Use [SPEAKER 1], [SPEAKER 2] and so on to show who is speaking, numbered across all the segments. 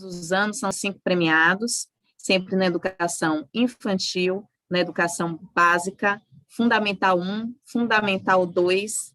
[SPEAKER 1] os anos são 5 premiados, sempre na educação infantil, na educação básica, Fundamental 1, Fundamental 2,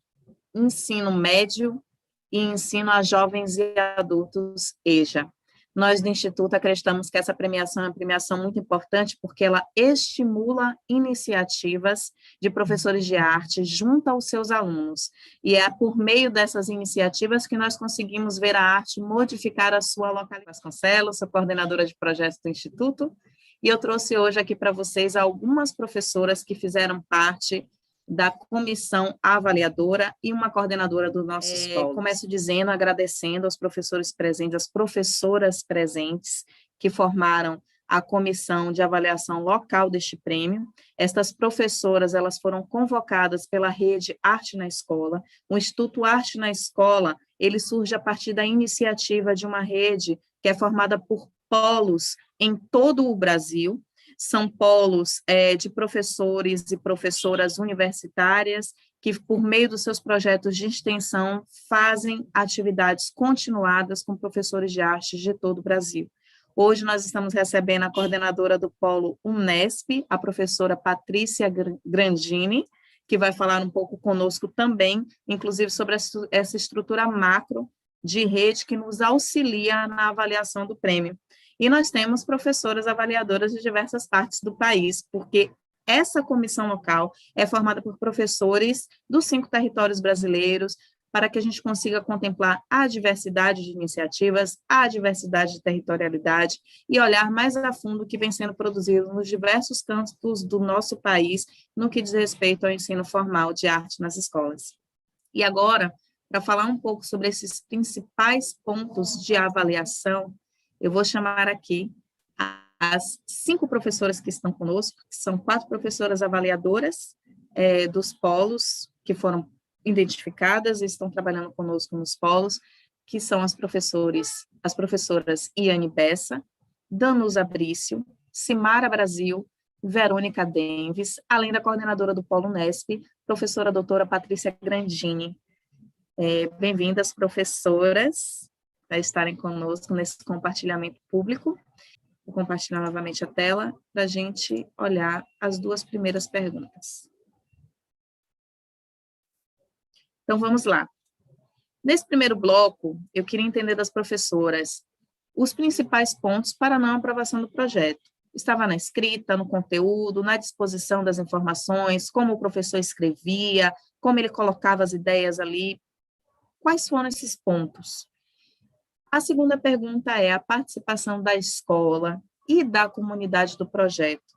[SPEAKER 1] ensino médio e ensino a jovens e adultos, EJA. Nós, do Instituto, acreditamos que essa premiação é uma premiação muito importante porque ela estimula iniciativas de professores de arte junto aos seus alunos. E é por meio dessas iniciativas que nós conseguimos ver a arte modificar a sua localidade. Vasconcelos, sou coordenadora de projetos do Instituto, e eu trouxe hoje aqui para vocês algumas professoras que fizeram parte da comissão avaliadora e uma coordenadora do nosso escola. Começo dizendo, agradecendo aos professores presentes, às professoras presentes que formaram a comissão de avaliação local deste prêmio. Estas professoras, elas foram convocadas pela rede Arte na Escola. O Instituto Arte na Escola, ele surge a partir da iniciativa de uma rede que é formada por polos em todo o Brasil. São polos de professores e professoras universitárias que, por meio dos seus projetos de extensão, fazem atividades continuadas com professores de arte de todo o Brasil. Hoje nós estamos recebendo a coordenadora do polo Unesp, a professora Patrícia Grandini, que vai falar um pouco conosco também, inclusive sobre essa estrutura macro de rede que nos auxilia na avaliação do prêmio. E nós temos professoras avaliadoras de diversas partes do país, porque essa comissão local é formada por professores dos 5 territórios brasileiros, para que a gente consiga contemplar a diversidade de iniciativas, a diversidade de territorialidade e olhar mais a fundo o que vem sendo produzido nos diversos campos do nosso país, no que diz respeito ao ensino formal de arte nas escolas. E agora, para falar um pouco sobre esses principais pontos de avaliação, eu vou chamar aqui as 5 professoras que estão conosco, que são 4 professoras avaliadoras dos polos que foram identificadas e estão trabalhando conosco nos polos, que são as professoras Iane Bessa, Danusa Brício, Simara Brasil, Verônica Denves, além da coordenadora do Polo Unesp, professora doutora Patrícia Grandini. Bem-vindas, professoras, a estarem conosco nesse compartilhamento público. Vou compartilhar novamente a tela para a gente olhar as 2 primeiras perguntas. Então, vamos lá. Nesse primeiro bloco, eu queria entender das professoras os principais pontos para a não aprovação do projeto. Estava na escrita, no conteúdo, na disposição das informações, como o professor escrevia, como ele colocava as ideias ali. Quais foram esses pontos? A segunda pergunta é a participação da escola e da comunidade do projeto.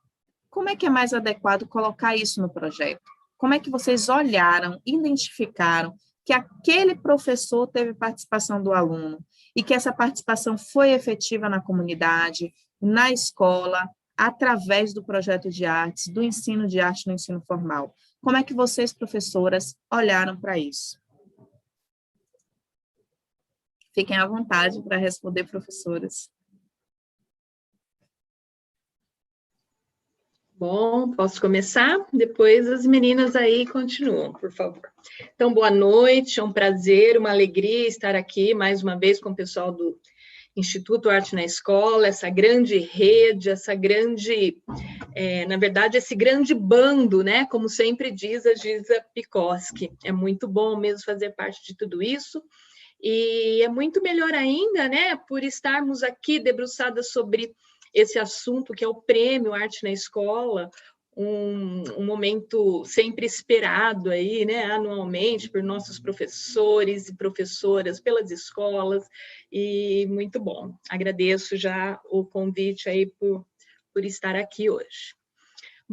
[SPEAKER 1] Como é que é mais adequado colocar isso no projeto? Como é que vocês olharam, identificaram que aquele professor teve participação do aluno e que essa participação foi efetiva na comunidade, na escola, através do projeto de artes, do ensino de arte no ensino formal? Como é que vocês, professoras, olharam para isso? Fiquem à vontade para responder, professoras.
[SPEAKER 2] Bom, posso começar? Depois as meninas aí continuam, por favor. Então, boa noite, é um prazer, uma alegria estar aqui mais uma vez com o pessoal do Instituto Arte na Escola, essa grande rede, essa grande, na verdade, esse grande bando, né? Como sempre diz a Giza Pikoski. É muito bom mesmo fazer parte de tudo isso. E é muito melhor ainda, né, por estarmos aqui debruçadas sobre esse assunto que é o Prêmio Arte na Escola, um momento sempre esperado aí, né, anualmente por nossos professores e professoras, pelas escolas, e muito bom. Agradeço já o convite aí por estar aqui hoje.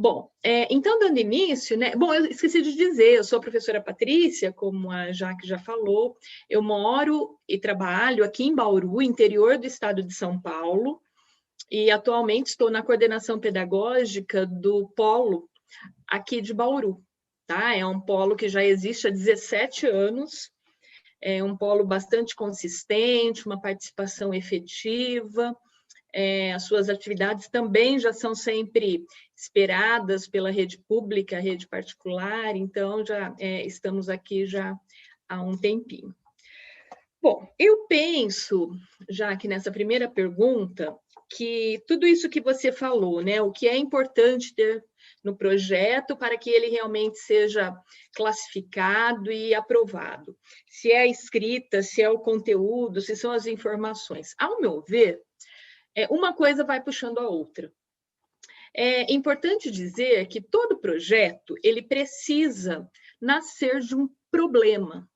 [SPEAKER 2] Bom, então, dando início, né? Bom, eu esqueci de dizer, eu sou a professora Patrícia, como a Jaque já falou, eu moro e trabalho aqui em Bauru, interior do estado de São Paulo, e atualmente estou na coordenação pedagógica do polo aqui de Bauru, tá? É um polo que já existe há 17 anos, é um polo bastante consistente, uma participação efetiva. As suas atividades também já são sempre esperadas pela rede pública, rede particular, então já estamos aqui já há um tempinho. Bom, eu penso, já que nessa primeira pergunta, que tudo isso que você falou, né, o que é importante ter no projeto para que ele realmente seja classificado e aprovado. Se é a escrita, se é o conteúdo, se são as informações. Ao meu ver, uma coisa vai puxando a outra. É importante dizer que todo projeto, ele precisa nascer de um problema.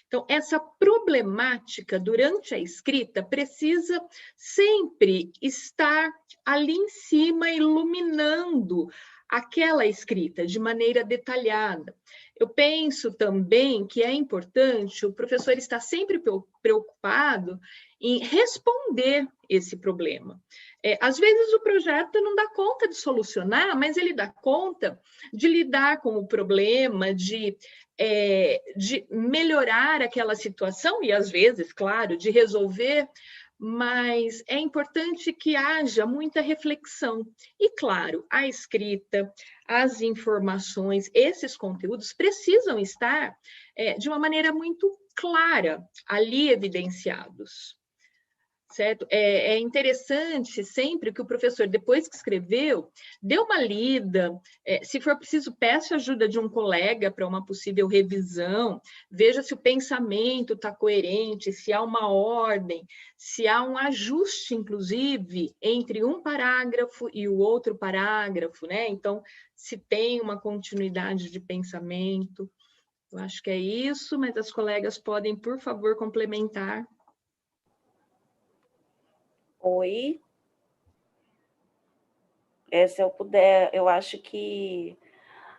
[SPEAKER 2] Então, essa problemática durante a escrita precisa sempre estar ali em cima, iluminando aquela escrita de maneira detalhada. Eu penso também que é importante o professor estar sempre preocupado em responder esse problema. Às vezes o projeto não dá conta de solucionar, mas ele dá conta de lidar com o problema, de melhorar aquela situação e, às vezes, claro, de resolver, mas é importante que haja muita reflexão. E, claro, a escrita, as informações, esses conteúdos precisam estar de uma maneira muito clara ali evidenciados. Certo? É interessante sempre que o professor, depois que escreveu, dê uma lida, se for preciso, peça ajuda de um colega para uma possível revisão, veja se o pensamento está coerente, se há uma ordem, se há um ajuste, inclusive, entre um parágrafo e o outro parágrafo, né? Então, se tem uma continuidade de pensamento. Eu acho que é isso, mas as colegas podem, por favor, complementar.
[SPEAKER 3] Oi. Se eu puder, eu acho que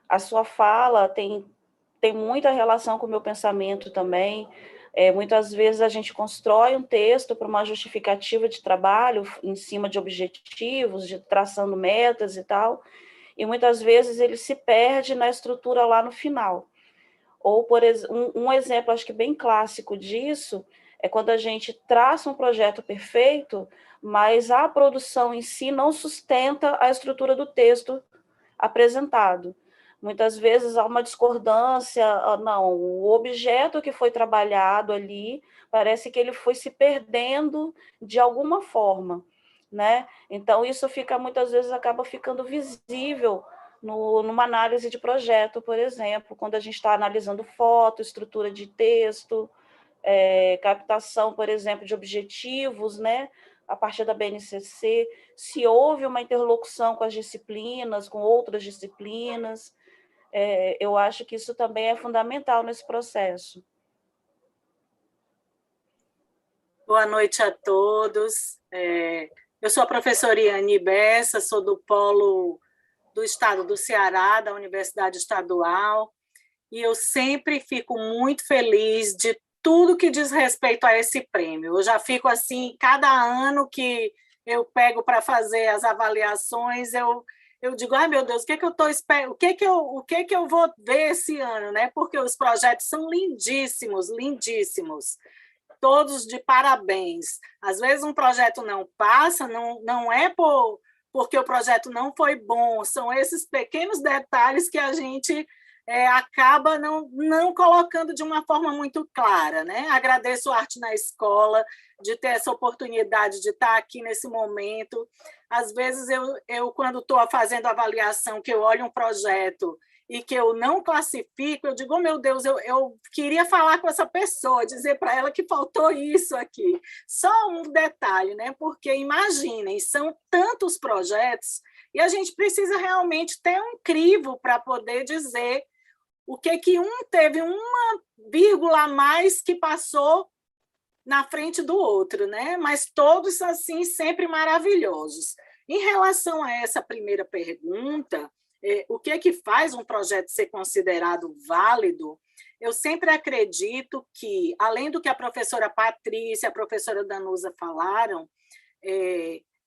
[SPEAKER 3] a sua fala tem muita relação com o meu pensamento também. Muitas vezes a gente constrói um texto para uma justificativa de trabalho em cima de objetivos, de traçando metas e tal, e muitas vezes ele se perde na estrutura lá no final. Ou, por um exemplo, acho que bem clássico disso, é quando a gente traça um projeto perfeito, mas a produção em si não sustenta a estrutura do texto apresentado. Muitas vezes há uma discordância, não, o objeto que foi trabalhado ali, parece que ele foi se perdendo de alguma forma, né? Então, isso fica, muitas vezes, acaba ficando visível numa análise de projeto, por exemplo, quando a gente está analisando foto, estrutura de texto, captação, por exemplo, de objetivos, né? A partir da BNCC, se houve uma interlocução com as disciplinas, com outras disciplinas, eu acho que isso também é fundamental nesse processo.
[SPEAKER 4] Boa noite a todos. Eu sou a professora Iane Bessa, sou do Polo do Estado do Ceará, da Universidade Estadual, e eu sempre fico muito feliz de tudo que diz respeito a esse prêmio. Eu já fico assim, cada ano que eu pego para fazer as avaliações, eu digo, ai meu Deus, o que eu estou esperando, o que eu vou ver esse ano, né? Porque os projetos são lindíssimos, lindíssimos, todos de parabéns. Às vezes um projeto não passa, não é porque o projeto não foi bom, são esses pequenos detalhes que a gente acaba não colocando de uma forma muito clara, né? Agradeço a Arte na Escola de ter essa oportunidade de estar aqui nesse momento. Às vezes, eu quando estou fazendo avaliação, que eu olho um projeto e que eu não classifico, eu digo, oh, meu Deus, eu queria falar com essa pessoa, dizer para ela que faltou isso aqui. Só um detalhe, né? Porque, imaginem, são tantos projetos e a gente precisa realmente ter um crivo para poder dizer o que um teve uma vírgula a mais que passou na frente do outro, né? Mas todos, assim, sempre maravilhosos. Em relação a essa primeira pergunta, o que faz um projeto ser considerado válido, eu sempre acredito que, além do que a professora Patrícia, a professora Danusa falaram,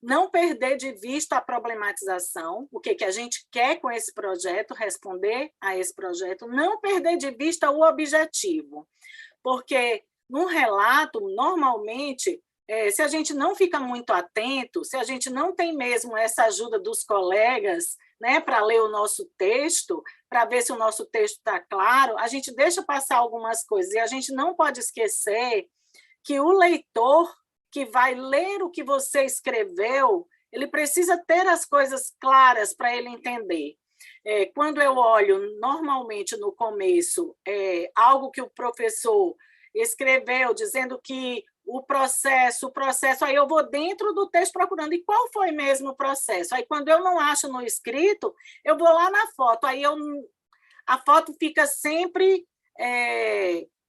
[SPEAKER 4] não perder de vista a problematização, o que a gente quer com esse projeto, responder a esse projeto, não perder de vista o objetivo, porque num relato, normalmente, se a gente não fica muito atento, se a gente não tem mesmo essa ajuda dos colegas, né, para ler o nosso texto, para ver se o nosso texto está claro, a gente deixa passar algumas coisas, e a gente não pode esquecer que o leitor que vai ler o que você escreveu, ele precisa ter as coisas claras para ele entender. Quando eu olho, normalmente, no começo, algo que o professor escreveu, dizendo que o processo, aí eu vou dentro do texto procurando, e qual foi mesmo o processo? Aí, quando eu não acho no escrito, eu vou lá na foto, aí a foto fica sempre,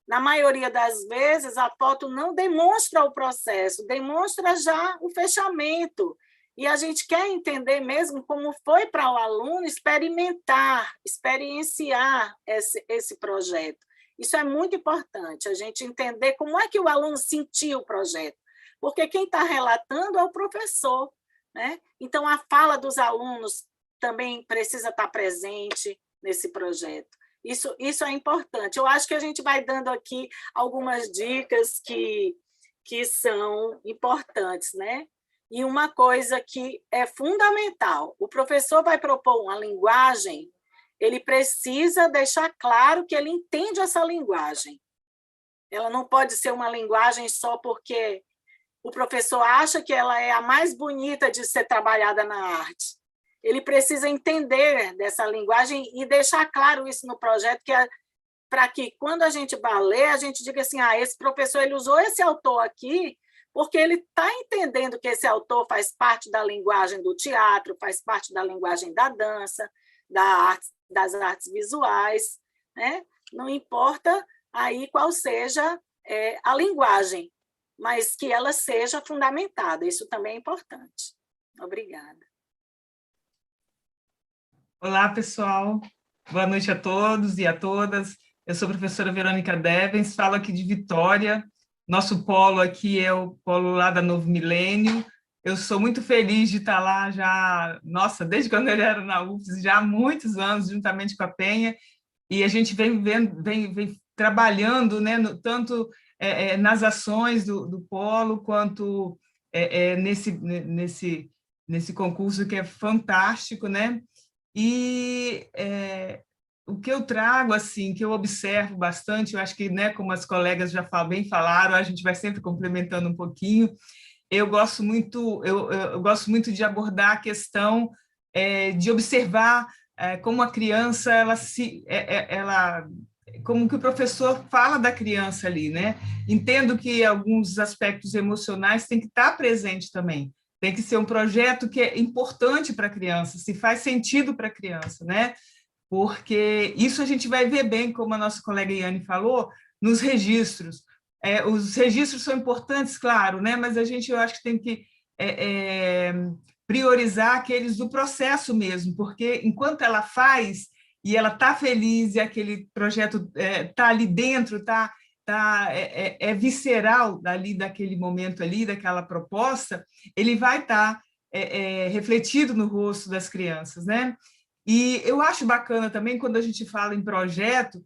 [SPEAKER 4] na maioria das vezes, a foto não demonstra o processo, demonstra já o fechamento, e a gente quer entender mesmo como foi para o aluno experienciar esse projeto. Isso é muito importante, a gente entender como é que o aluno sentiu o projeto, porque quem está relatando é o professor, né? Então, a fala dos alunos também precisa estar presente nesse projeto. Isso é importante. Eu acho que a gente vai dando aqui algumas dicas que são importantes, né? E uma coisa que é fundamental, o professor vai propor uma linguagem, ele precisa deixar claro que ele entende essa linguagem. Ela não pode ser uma linguagem só porque o professor acha que ela é a mais bonita de ser trabalhada na arte. Ele precisa entender dessa linguagem e deixar claro isso no projeto, para que, quando a gente vai ler, a gente diga assim, esse professor ele usou esse autor aqui porque ele está entendendo que esse autor faz parte da linguagem do teatro, faz parte da linguagem da dança, das artes visuais, né? Não importa aí qual seja a linguagem, mas que ela seja fundamentada, isso também é importante. Obrigada.
[SPEAKER 5] Olá, pessoal. Boa noite a todos e a todas. Eu sou a professora Verônica Devens, falo aqui de Vitória. Nosso polo aqui é o polo lá da Novo Milênio. Eu sou muito feliz de estar lá já, nossa, desde quando ele era na UFES, já há muitos anos, juntamente com a Penha, e a gente vem trabalhando, né, tanto nas ações do polo, quanto nesse concurso que é fantástico, né? E o que eu trago, assim, que eu observo bastante, eu acho que, né, como as colegas já bem falaram, a gente vai sempre complementando um pouquinho. Eu gosto muito de abordar a questão de observar como a criança, como que o professor fala da criança ali, né? Entendo que alguns aspectos emocionais têm que estar presentes também. Tem que ser um projeto que é importante para a criança, se faz sentido para a criança, né? Porque isso a gente vai ver bem, como a nossa colega Iane falou, nos registros. Os registros são importantes, claro, né? Mas eu acho que tem que priorizar aqueles do processo mesmo, porque enquanto ela faz e ela está feliz e aquele projeto está ali dentro, é visceral ali daquele momento ali, daquela proposta, ele vai estar refletido no rosto das crianças, né? E eu acho bacana também quando a gente fala em projeto,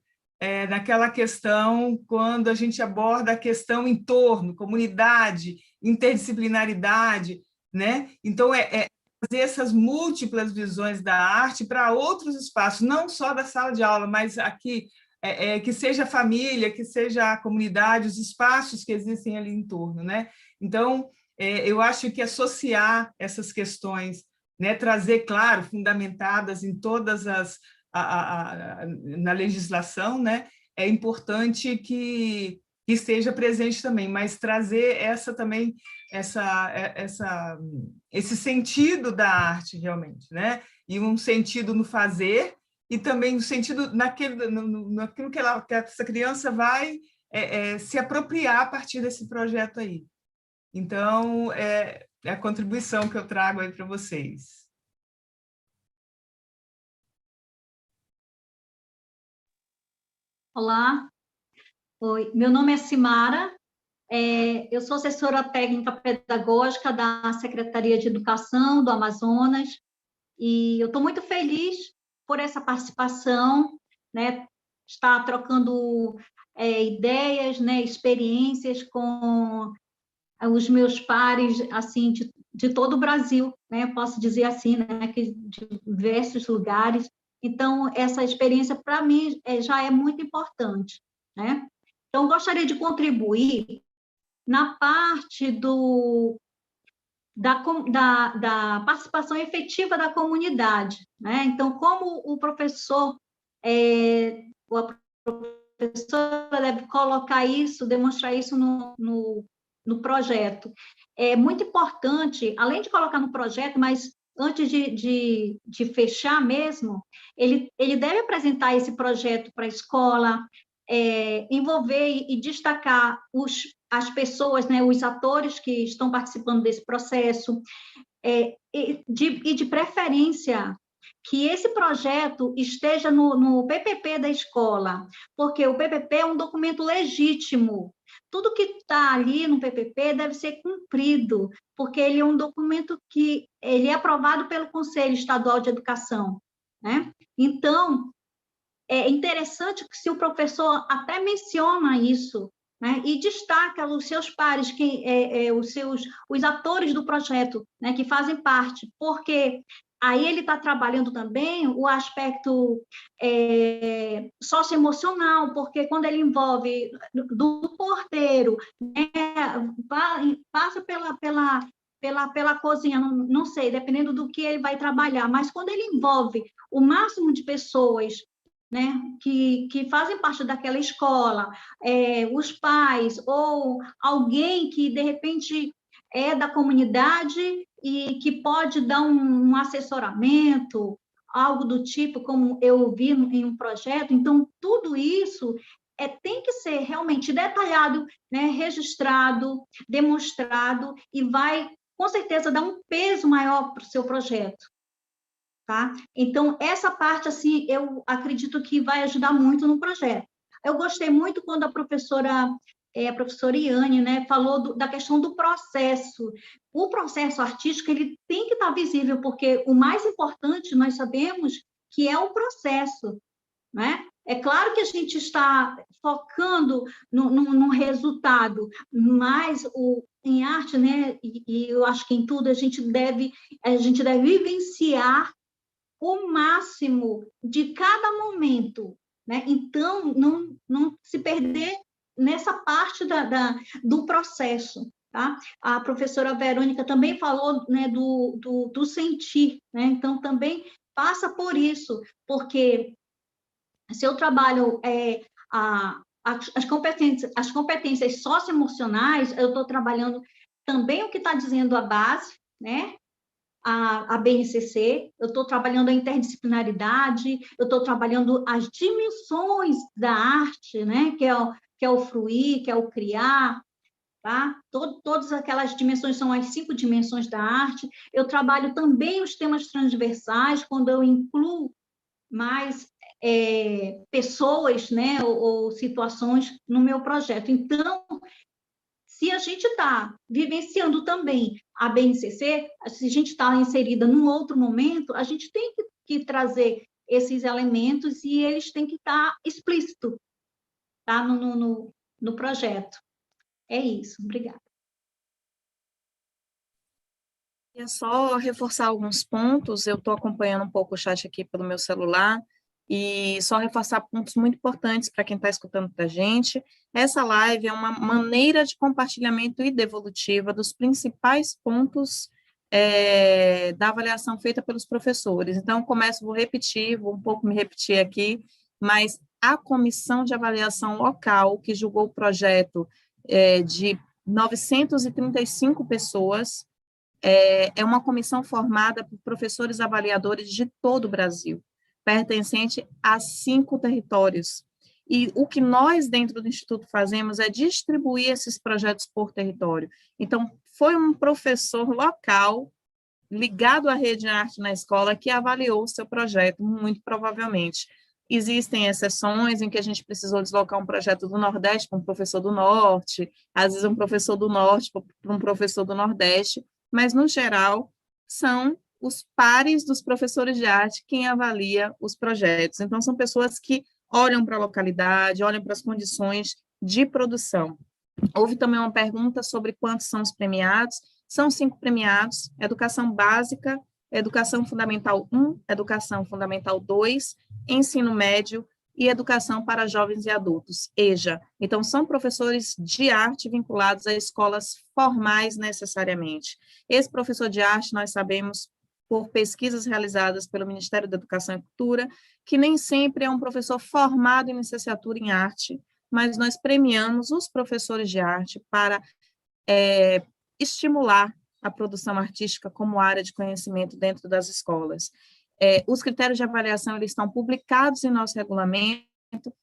[SPEAKER 5] naquela questão, quando a gente aborda a questão entorno, comunidade, interdisciplinaridade, né? Então, fazer essas múltiplas visões da arte para outros espaços, não só da sala de aula, mas aqui, que seja a família, que seja a comunidade, os espaços que existem ali em torno, né? Então, eu acho que associar essas questões, né, trazer, claro, fundamentadas em todas na legislação, né, é importante que esteja presente também, mas trazer esse sentido da arte realmente, né? E um sentido no fazer e também um sentido naquilo que essa criança vai se apropriar a partir desse projeto aí. Então, é a contribuição que eu trago aí para vocês.
[SPEAKER 6] Olá, oi, meu nome é Simara, eu sou assessora técnica pedagógica da Secretaria de Educação do Amazonas, e eu estou muito feliz por essa participação, né, estar trocando ideias, né, experiências com os meus pares, assim, de todo o Brasil, né, posso dizer assim, né, que de diversos lugares. Então, essa experiência, para mim, já é muito importante, né? Então, gostaria de contribuir na parte da participação efetiva da comunidade, né? Então, como o professor, ou a professora deve colocar isso, demonstrar isso no projeto. É muito importante, além de colocar no projeto, mas antes de fechar mesmo, ele deve apresentar esse projeto para a escola, envolver e destacar as pessoas, né, os atores que estão participando desse processo, e de preferência que esse projeto esteja no PPP da escola, porque o PPP é um documento legítimo. Tudo que está ali no PPP deve ser cumprido, porque ele é um documento que ele é aprovado pelo Conselho Estadual de Educação, né? Então, é interessante que se o professor até menciona isso, né, e destaca os seus pares, os atores do projeto, né, que fazem parte, porque aí ele está trabalhando também o aspecto socioemocional, porque quando ele envolve do porteiro, né, passa pela cozinha, não sei, dependendo do que ele vai trabalhar, mas quando ele envolve o máximo de pessoas, né, que fazem parte daquela escola, os pais, ou alguém que, de repente, é da comunidade e que pode dar um assessoramento, algo do tipo, como eu vi em um projeto. Então, tudo isso tem que ser realmente detalhado, né, registrado, demonstrado, e vai, com certeza, dar um peso maior para o seu projeto. Tá? Então, essa parte, assim, eu acredito que vai ajudar muito no projeto. Eu gostei muito quando a professora Iane, né, falou da questão do processo. O processo artístico, ele tem que estar visível, porque o mais importante, nós sabemos, que é o processo, né? É claro que a gente está focando no resultado, mas em arte, né, e eu acho que em tudo a gente deve vivenciar o máximo de cada momento, né? Então, não se perder nessa parte do processo, tá? A professora Verônica também falou, né, do sentir, né? Então, também passa por isso, porque se eu trabalho as competências socioemocionais, eu estou trabalhando também o que está dizendo a base, né? A BNCC, eu estou trabalhando a interdisciplinaridade, eu estou trabalhando as dimensões da arte, né? que é o fruir, que é o criar, tá? Todas aquelas dimensões são as 5 dimensões da arte. Eu trabalho também os temas transversais, quando eu incluo mais pessoas, né? ou situações no meu projeto. Então, se a gente está vivenciando também a BNCC, se a gente está inserida num outro momento, a gente tem que trazer esses elementos e eles têm que estar explícitos, tá? no projeto. É isso, obrigada.
[SPEAKER 1] É só reforçar alguns pontos, eu estou acompanhando um pouco o chat aqui pelo meu celular, e só reforçar pontos muito importantes para quem está escutando da gente. Essa live é uma maneira de compartilhamento e devolutiva dos principais pontos da avaliação feita pelos professores. Então, vou repetir, vou um pouco me repetir aqui, mas a comissão de avaliação local, que julgou o projeto de 935 pessoas, é uma comissão formada por professores avaliadores de todo o Brasil, pertencente a 5 territórios. E o que nós, dentro do Instituto, fazemos é distribuir esses projetos por território. Então, foi um professor local, ligado à rede de arte na escola, que avaliou o seu projeto, muito provavelmente. Existem exceções em que a gente precisou deslocar um projeto do Nordeste para um professor do Norte, às vezes um professor do Norte para um professor do Nordeste, mas, no geral, são os pares dos professores de arte quem avalia os projetos. Então, são pessoas que olham para a localidade, olham para as condições de produção. Houve também uma pergunta sobre quantos são os premiados. São 5 premiados: Educação Básica, Educação Fundamental 1, Educação Fundamental 2, Ensino Médio e Educação para Jovens e Adultos, EJA. Então, são professores de arte vinculados a escolas formais necessariamente. Esse professor de arte, nós sabemos, por pesquisas realizadas pelo Ministério da Educação e Cultura, que nem sempre é um professor formado em licenciatura em arte, mas nós premiamos os professores de arte para estimular a produção artística como área de conhecimento dentro das escolas. Os critérios de avaliação eles estão publicados em nosso regulamento.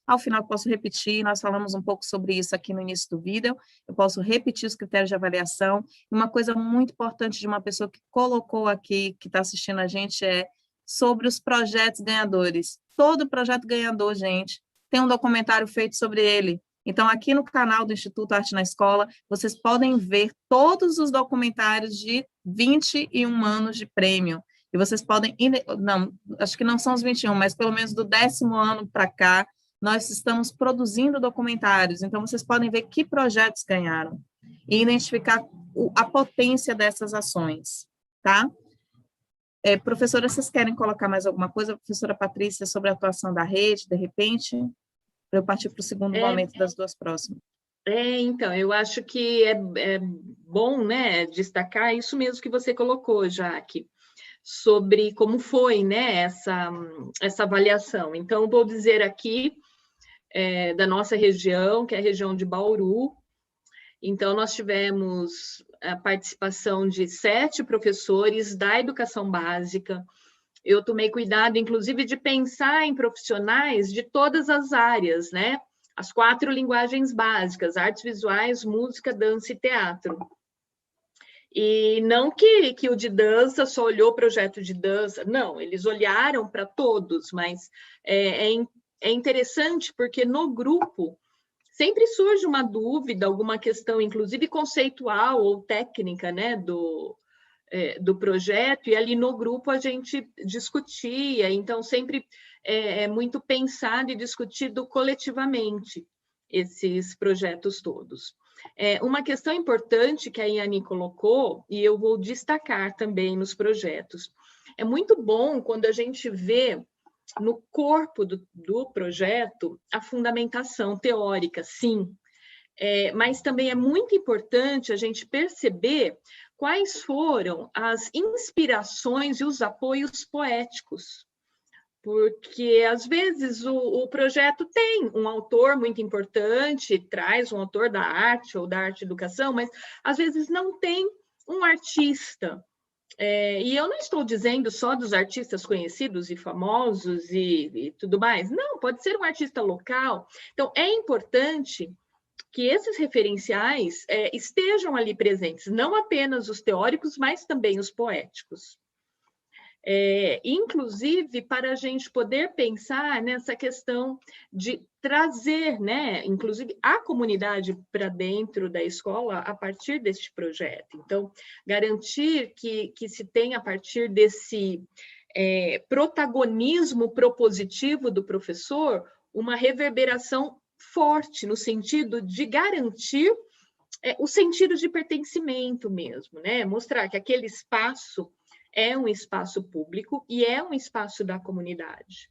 [SPEAKER 1] Ao final, eu posso repetir, nós falamos um pouco sobre isso aqui no início do vídeo, eu posso repetir os critérios de avaliação. Uma coisa muito importante de uma pessoa que colocou aqui, que está assistindo a gente, é sobre os projetos ganhadores. Todo projeto ganhador, gente, tem um documentário feito sobre ele. Então, aqui no canal do Instituto Arte na Escola, vocês podem ver todos os documentários de 21 anos de prêmio. E vocês podem, não, acho que não são os 21, mas pelo menos do 10º ano para cá, nós estamos produzindo documentários, então vocês podem ver que projetos ganharam e identificar a potência dessas ações, tá? Professora, vocês querem colocar mais alguma coisa? Professora Patrícia, sobre a atuação da rede, de repente, para eu partir para o segundo momento das duas próximas.
[SPEAKER 2] Então, eu acho que é bom, né, destacar isso mesmo que você colocou, Jaque, sobre como foi, né, essa avaliação. Então, vou dizer aqui da nossa região, que é a região de Bauru. Então, nós tivemos a participação de 7 professores da educação básica. Eu tomei cuidado, inclusive, de pensar em profissionais de todas as áreas, né? As 4 linguagens básicas, artes visuais, música, dança e teatro. E não que o de dança só olhou o projeto de dança, não, eles olharam para todos, mas é interessante porque no grupo sempre surge uma dúvida, alguma questão, inclusive conceitual ou técnica, né, do projeto, e ali no grupo a gente discutia, então sempre é muito pensado e discutido coletivamente esses projetos todos. Uma questão importante que a Iane colocou, e eu vou destacar também nos projetos, é muito bom quando a gente vê no corpo do projeto a fundamentação teórica, sim, mas também é muito importante a gente perceber quais foram as inspirações e os apoios poéticos, porque às vezes o projeto tem um autor muito importante, traz um autor da arte ou da arte e educação, mas às vezes não tem um artista. E eu não estou dizendo só dos artistas conhecidos e famosos e tudo mais, não, pode ser um artista local. Então, é importante que esses referenciais estejam ali presentes, não apenas os teóricos, mas também os poéticos. Inclusive, para a gente poder pensar nessa questão de trazer, né, inclusive, a comunidade para dentro da escola a partir deste projeto. Então, garantir que se tenha, a partir desse protagonismo propositivo do professor, uma reverberação forte, no sentido de garantir o sentido de pertencimento mesmo, né? Mostrar que aquele espaço é um espaço público e é um espaço da comunidade.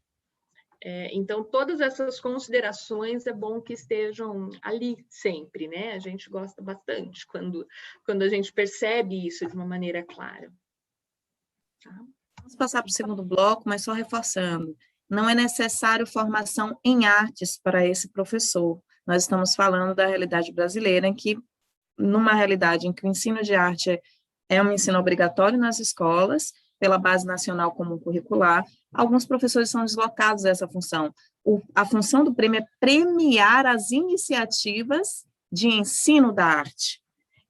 [SPEAKER 2] Então, todas essas considerações é bom que estejam ali sempre, né? A gente gosta bastante quando a gente percebe isso de uma maneira clara. Tá?
[SPEAKER 1] Vamos passar para o segundo bloco, mas só reforçando. Não é necessário formação em artes para esse professor. Nós estamos falando da realidade brasileira, numa realidade em que o ensino de arte é um ensino obrigatório nas escolas, pela Base Nacional Comum Curricular, alguns professores são deslocados dessa função. A função do prêmio é premiar as iniciativas de ensino da arte.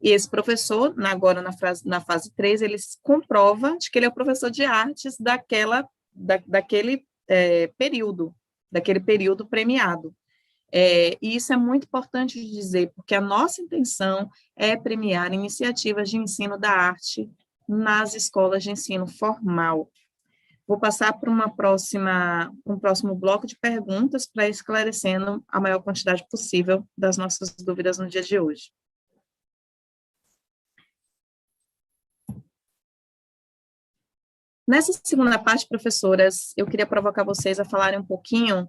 [SPEAKER 1] E esse professor, agora na fase 3, ele comprova de que ele é o professor de artes daquele período premiado. E isso é muito importante de dizer, porque a nossa intenção é premiar iniciativas de ensino da arte nas escolas de ensino formal. Vou passar para um próximo bloco de perguntas para esclarecendo a maior quantidade possível das nossas dúvidas no dia de hoje. Nessa segunda parte, professoras, eu queria provocar vocês a falarem um pouquinho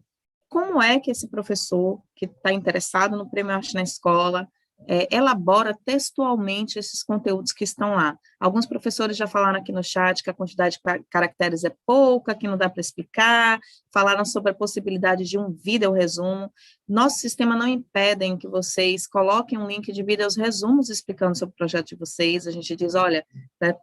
[SPEAKER 1] como é que esse professor que está interessado no Prêmio Arte na Escola elabora textualmente esses conteúdos que estão lá. Alguns professores já falaram aqui no chat que a quantidade de caracteres é pouca, que não dá para explicar, falaram sobre a possibilidade de um vídeo resumo. Nosso sistema não impede que vocês coloquem um link de vídeos resumos explicando sobre o projeto de vocês. A gente diz, olha,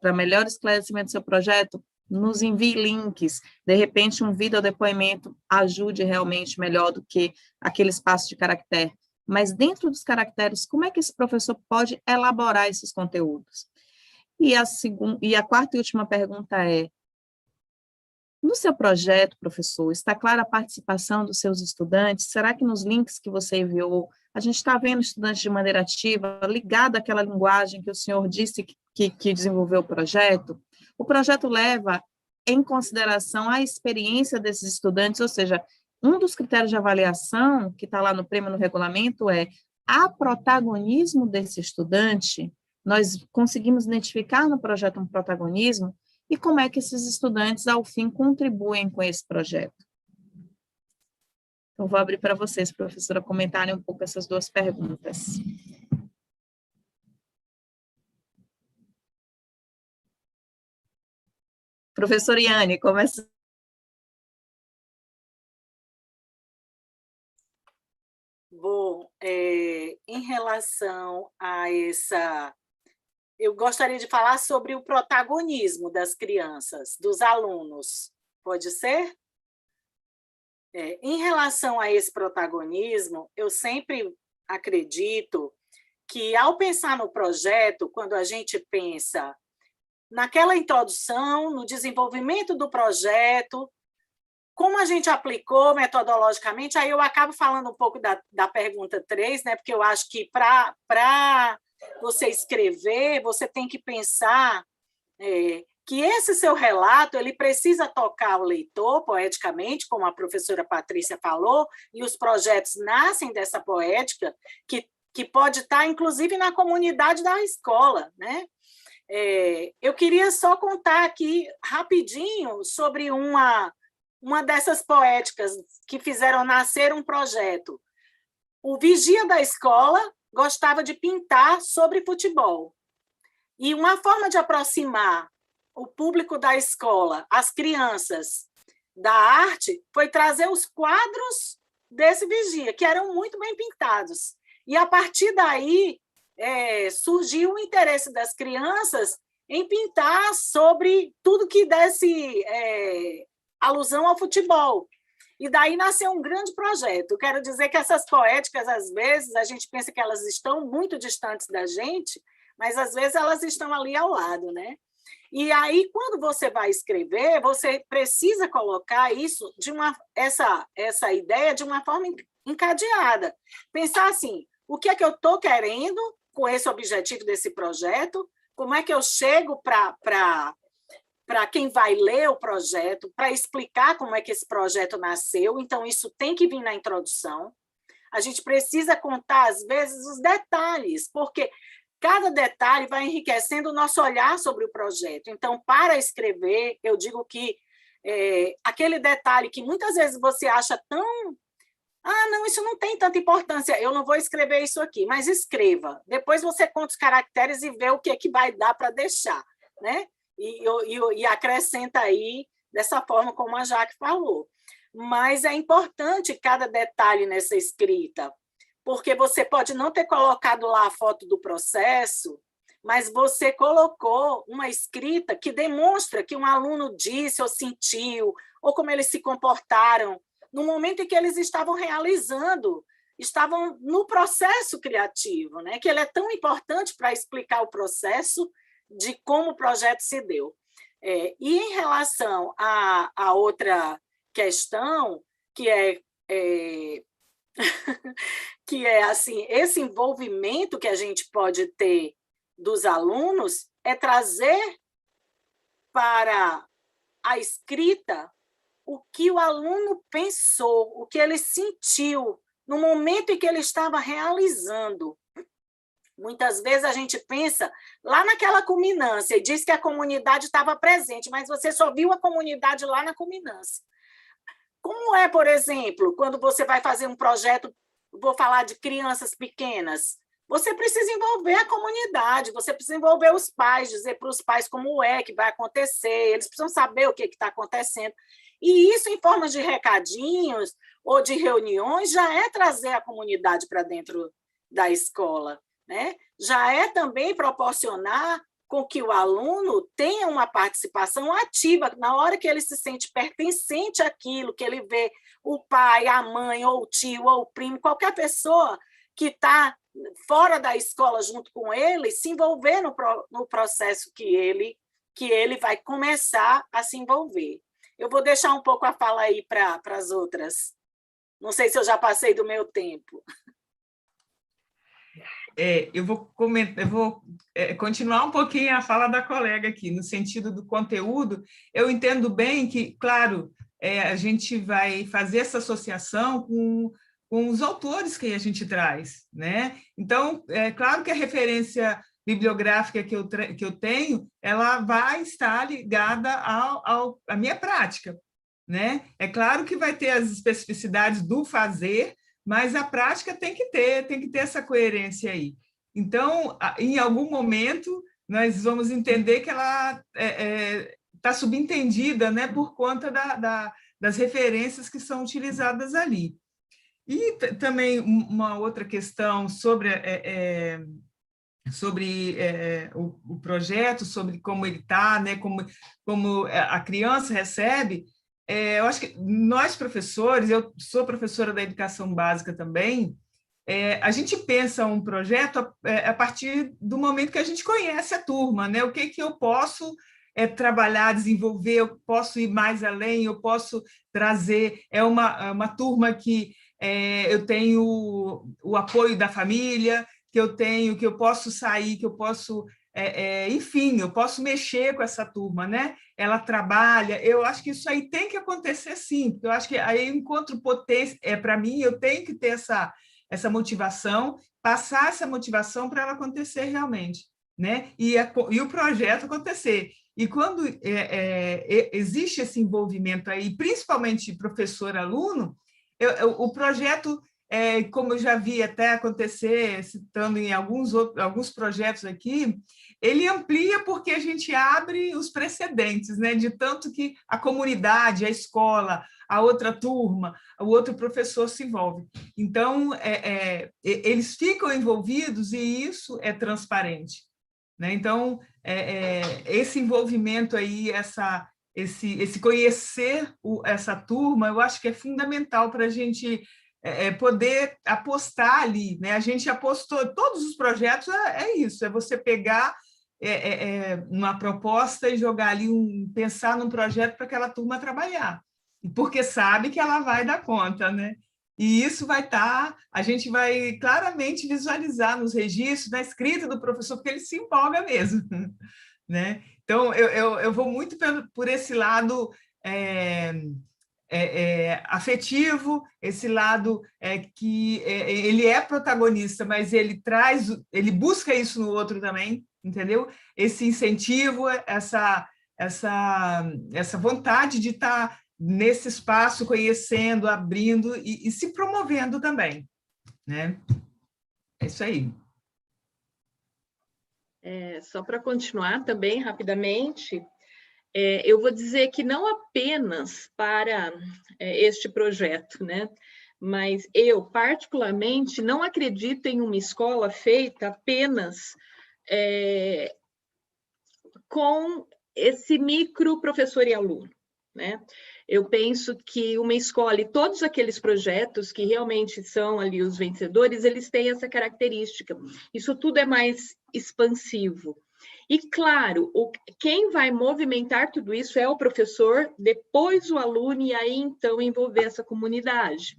[SPEAKER 1] para melhor esclarecimento do seu projeto, nos envie links, de repente um vídeo depoimento ajude realmente melhor do que aquele espaço de caractere. Mas dentro dos caracteres, como é que esse professor pode elaborar esses conteúdos? E a quarta e última pergunta é, no seu projeto, professor, está clara a participação dos seus estudantes? Será que nos links que você enviou, a gente está vendo estudantes de maneira ativa, ligado àquela linguagem que o senhor disse que desenvolveu o projeto? O projeto leva em consideração a experiência desses estudantes, ou seja, um dos critérios de avaliação que está lá no prêmio, no regulamento, há protagonismo desse estudante? Nós conseguimos identificar no projeto um protagonismo? E como é que esses estudantes, ao fim, contribuem com esse projeto? Então, vou abrir para vocês, professora, comentarem um pouco essas duas perguntas. Professora Iane, começa.
[SPEAKER 4] Bom, em relação a essa... Eu gostaria de falar sobre o protagonismo das crianças, dos alunos. Pode ser? Em relação a esse protagonismo, eu sempre acredito que, ao pensar no projeto, quando a gente pensa naquela introdução, no desenvolvimento do projeto, como a gente aplicou metodologicamente, aí eu acabo falando um pouco da pergunta 3, né, porque eu acho que para você escrever, você tem que pensar que esse seu relato ele precisa tocar o leitor poeticamente, como a professora Patrícia falou, e os projetos nascem dessa poética, que pode estar, inclusive, na comunidade da escola, né? Eu queria só contar aqui rapidinho sobre uma dessas poéticas que fizeram nascer um projeto. O vigia da escola gostava de pintar sobre futebol. E uma forma de aproximar o público da escola, as crianças, da arte, foi trazer os quadros desse vigia, que eram muito bem pintados. E, a partir daí, surgiu o interesse das crianças em pintar sobre tudo que desse alusão ao futebol. E daí nasceu um grande projeto. Eu quero dizer que essas poéticas, às vezes, a gente pensa que elas estão muito distantes da gente, mas, às vezes, elas estão ali ao lado, né? E aí, quando você vai escrever, você precisa colocar isso essa ideia de uma forma encadeada. Pensar assim, o que é que eu estou querendo com esse objetivo desse projeto? Como é que eu chego para quem vai ler o projeto, para explicar como é que esse projeto nasceu? Então, isso tem que vir na introdução. A gente precisa contar, às vezes, os detalhes, porque cada detalhe vai enriquecendo o nosso olhar sobre o projeto. Então, para escrever, eu digo que aquele detalhe que muitas vezes você acha tão... não, isso não tem tanta importância, eu não vou escrever isso aqui, mas escreva. Depois você conta os caracteres e vê o que é que vai dar para deixar, né? E acrescenta aí dessa forma como a Jaque falou. Mas é importante cada detalhe nessa escrita, porque você pode não ter colocado lá a foto do processo, mas você colocou uma escrita que demonstra que um aluno disse ou sentiu, ou como eles se comportaram no momento em que eles estavam realizando, estavam no processo criativo, né? Que ele é tão importante para explicar o processo de como o projeto se deu. E em relação à outra questão, que é que é assim, esse envolvimento que a gente pode ter dos alunos é trazer para a escrita o que o aluno pensou, o que ele sentiu no momento em que ele estava realizando. Muitas vezes a gente pensa lá naquela culminância e diz que a comunidade estava presente, mas você só viu a comunidade lá na culminância. Como é, por exemplo, quando você vai fazer um projeto, vou falar de crianças pequenas, você precisa envolver a comunidade, você precisa envolver os pais, dizer para os pais como é que vai acontecer, eles precisam saber o que está acontecendo. E isso, em forma de recadinhos ou de reuniões, já é trazer a comunidade para dentro da escola, né? Já é também proporcionar com que o aluno tenha uma participação ativa, na hora que ele se sente pertencente àquilo, que ele vê o pai, a mãe, ou o tio, ou o primo, qualquer pessoa que está fora da escola junto com ele, se envolver no processo que ele vai começar a se envolver. Eu vou deixar um pouco a fala aí para as outras. Não sei se eu já passei do meu tempo.
[SPEAKER 5] Eu vou continuar um pouquinho a fala da colega aqui, no sentido do conteúdo. Eu entendo bem que, claro, a gente vai fazer essa associação com os autores que a gente traz, né? Então, é claro que a referência bibliográfica que eu tenho, ela vai estar ligada à minha prática, né? É claro que vai ter as especificidades do fazer, mas a prática tem que ter essa coerência aí. Então, em algum momento, nós vamos entender que ela está subentendida, né, por conta das referências que são utilizadas ali. E também uma outra questão sobre o projeto, sobre como ele está, né, como a criança recebe. Eu acho que nós, professores, eu sou professora da educação básica também, a gente pensa um projeto a partir do momento que a gente conhece a turma, né? O que eu posso trabalhar, desenvolver, eu posso ir mais além, eu posso trazer... É uma turma que eu tenho o apoio da família, que eu posso sair, que eu posso... enfim, eu posso mexer com essa turma, né? Ela trabalha, eu acho que isso aí tem que acontecer sim, porque eu acho que aí eu encontro potência, para mim, eu tenho que ter essa motivação, passar essa motivação para ela acontecer realmente, né? E o projeto acontecer. E quando existe esse envolvimento aí, principalmente professor-aluno, o projeto... como eu já vi até acontecer, citando em alguns projetos aqui, ele amplia porque a gente abre os precedentes, né? De tanto que a comunidade, a escola, a outra turma, o outro professor se envolve. Então, eles ficam envolvidos e isso é transparente, né? Então, esse envolvimento aí, esse conhecer essa turma, eu acho que é fundamental para a gente... poder apostar ali, né? A gente apostou, todos os projetos isso, é você pegar uma proposta e jogar ali, pensar num projeto para aquela turma trabalhar, porque sabe que ela vai dar conta, né? E isso vai estar, a gente vai claramente visualizar nos registros, na escrita do professor, porque ele se empolga mesmo, né? Então, eu vou muito por esse lado... afetivo, esse lado que ele é protagonista, mas ele busca isso no outro também, entendeu? Esse incentivo, essa vontade de estar nesse espaço, conhecendo, abrindo e se promovendo também, né? É isso aí.
[SPEAKER 2] Só para continuar também, rapidamente... eu vou dizer que não apenas para este projeto, né? Mas eu, particularmente, não acredito em uma escola feita apenas com esse micro professor e aluno, né? Eu penso que uma escola e todos aqueles projetos que realmente são ali os vencedores, eles têm essa característica. Isso tudo é mais expansivo. E, claro, quem vai movimentar tudo isso é o professor, depois o aluno, e aí, então, envolver essa comunidade.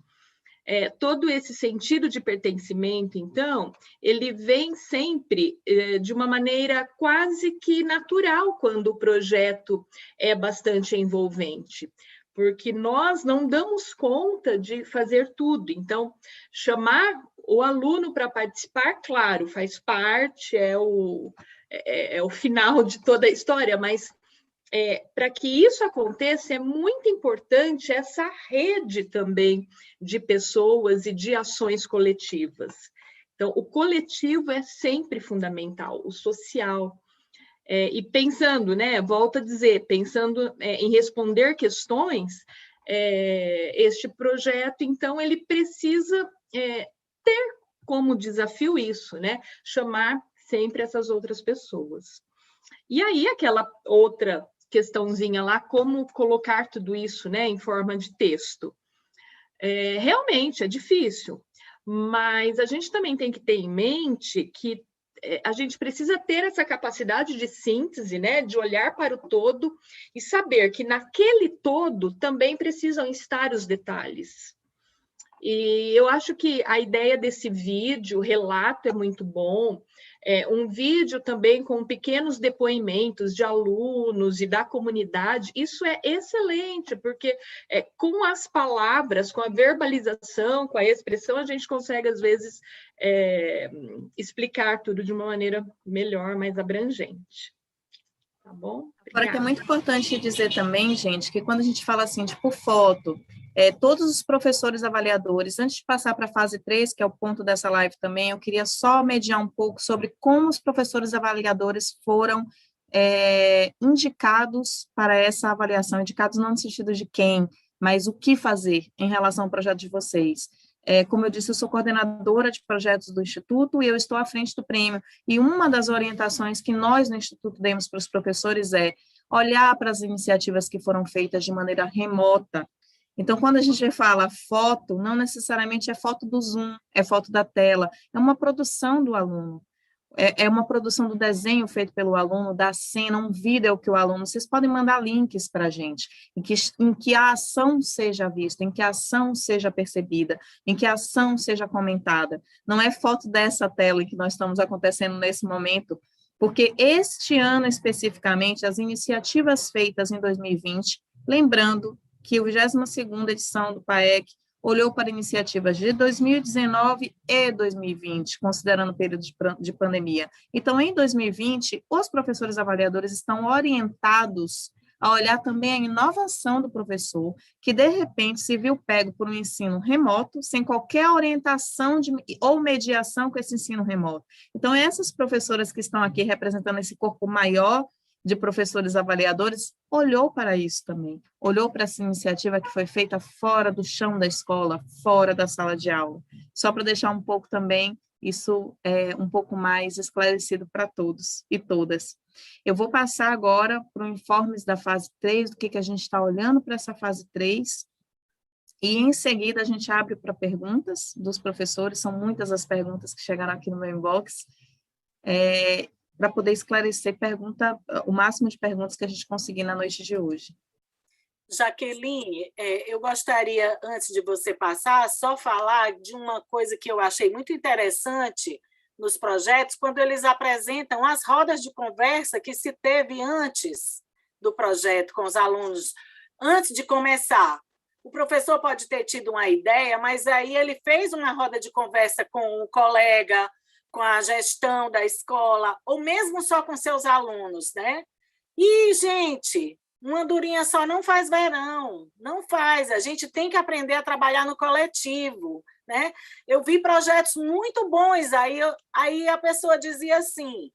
[SPEAKER 2] Todo esse sentido de pertencimento, então, ele vem sempre de uma maneira quase que natural, quando o projeto é bastante envolvente, porque nós não damos conta de fazer tudo. Então, chamar o aluno para participar, claro, faz parte, é o final de toda a história, mas para que isso aconteça, é muito importante essa rede também de pessoas e de ações coletivas. Então, o coletivo é sempre fundamental, o social. E pensando, né, volto a dizer, pensando em responder questões, este projeto, então, ele precisa ter como desafio isso, né, chamar sempre essas outras pessoas. E aí, aquela outra questãozinha lá, como colocar tudo isso, né, em forma de texto. Realmente é difícil, mas a gente também tem que ter em mente que a gente precisa ter essa capacidade de síntese, né, de olhar para o todo e saber que naquele todo também precisam estar os detalhes. E eu acho que a ideia desse vídeo, relato, é muito bom. Um vídeo também com pequenos depoimentos de alunos e da comunidade, isso é excelente, porque com as palavras, com a verbalização, com a expressão, a gente consegue, às vezes, explicar tudo de uma maneira melhor, mais abrangente. Tá bom?
[SPEAKER 1] Agora, que é muito importante dizer também, gente, que quando a gente fala assim, tipo, foto, todos os professores avaliadores, antes de passar para a fase 3, que é o ponto dessa live também, eu queria só mediar um pouco sobre como os professores avaliadores foram indicados para essa avaliação, indicados não no sentido de quem, mas o que fazer em relação ao projeto de vocês. Como eu disse, eu sou coordenadora de projetos do Instituto e eu estou à frente do prêmio. E uma das orientações que nós no Instituto demos para os professores é olhar para as iniciativas que foram feitas de maneira remota. Então, quando a gente fala foto, não necessariamente é foto do Zoom, é foto da tela, é uma produção do aluno. É uma produção do desenho feito pelo aluno, da cena, um vídeo que o aluno... Vocês podem mandar links para a gente, em que a ação seja vista, em que a ação seja percebida, em que a ação seja comentada. Não é foto dessa tela em que nós estamos acontecendo nesse momento, porque este ano especificamente, as iniciativas feitas em 2020, lembrando que a 22ª edição do PAEC olhou para iniciativas de 2019 e 2020, considerando o período de pandemia. Então, em 2020, os professores avaliadores estão orientados a olhar também a inovação do professor, que, de repente, se viu pego por um ensino remoto, sem qualquer orientação ou mediação com esse ensino remoto. Então, essas professoras que estão aqui representando esse corpo maior de professores avaliadores, olhou para isso também, olhou para essa iniciativa que foi feita fora do chão da escola, fora da sala de aula, só para deixar um pouco também isso um pouco mais esclarecido para todos e todas. Eu vou passar agora para o informes da fase 3, do que a gente está olhando para essa fase 3, e em seguida a gente abre para perguntas dos professores, são muitas as perguntas que chegaram aqui no meu inbox, para poder esclarecer o máximo de perguntas que a gente conseguir na noite de hoje.
[SPEAKER 4] Jaqueline, eu gostaria, antes de você passar, só falar de uma coisa que eu achei muito interessante nos projetos, quando eles apresentam as rodas de conversa que se teve antes do projeto com os alunos, antes de começar. O professor pode ter tido uma ideia, mas aí ele fez uma roda de conversa com o colega, com a gestão da escola, ou mesmo só com seus alunos, né? E, gente, uma andorinha só não faz verão, não faz, a gente tem que aprender a trabalhar no coletivo, né? Eu vi projetos muito bons, aí a pessoa dizia assim,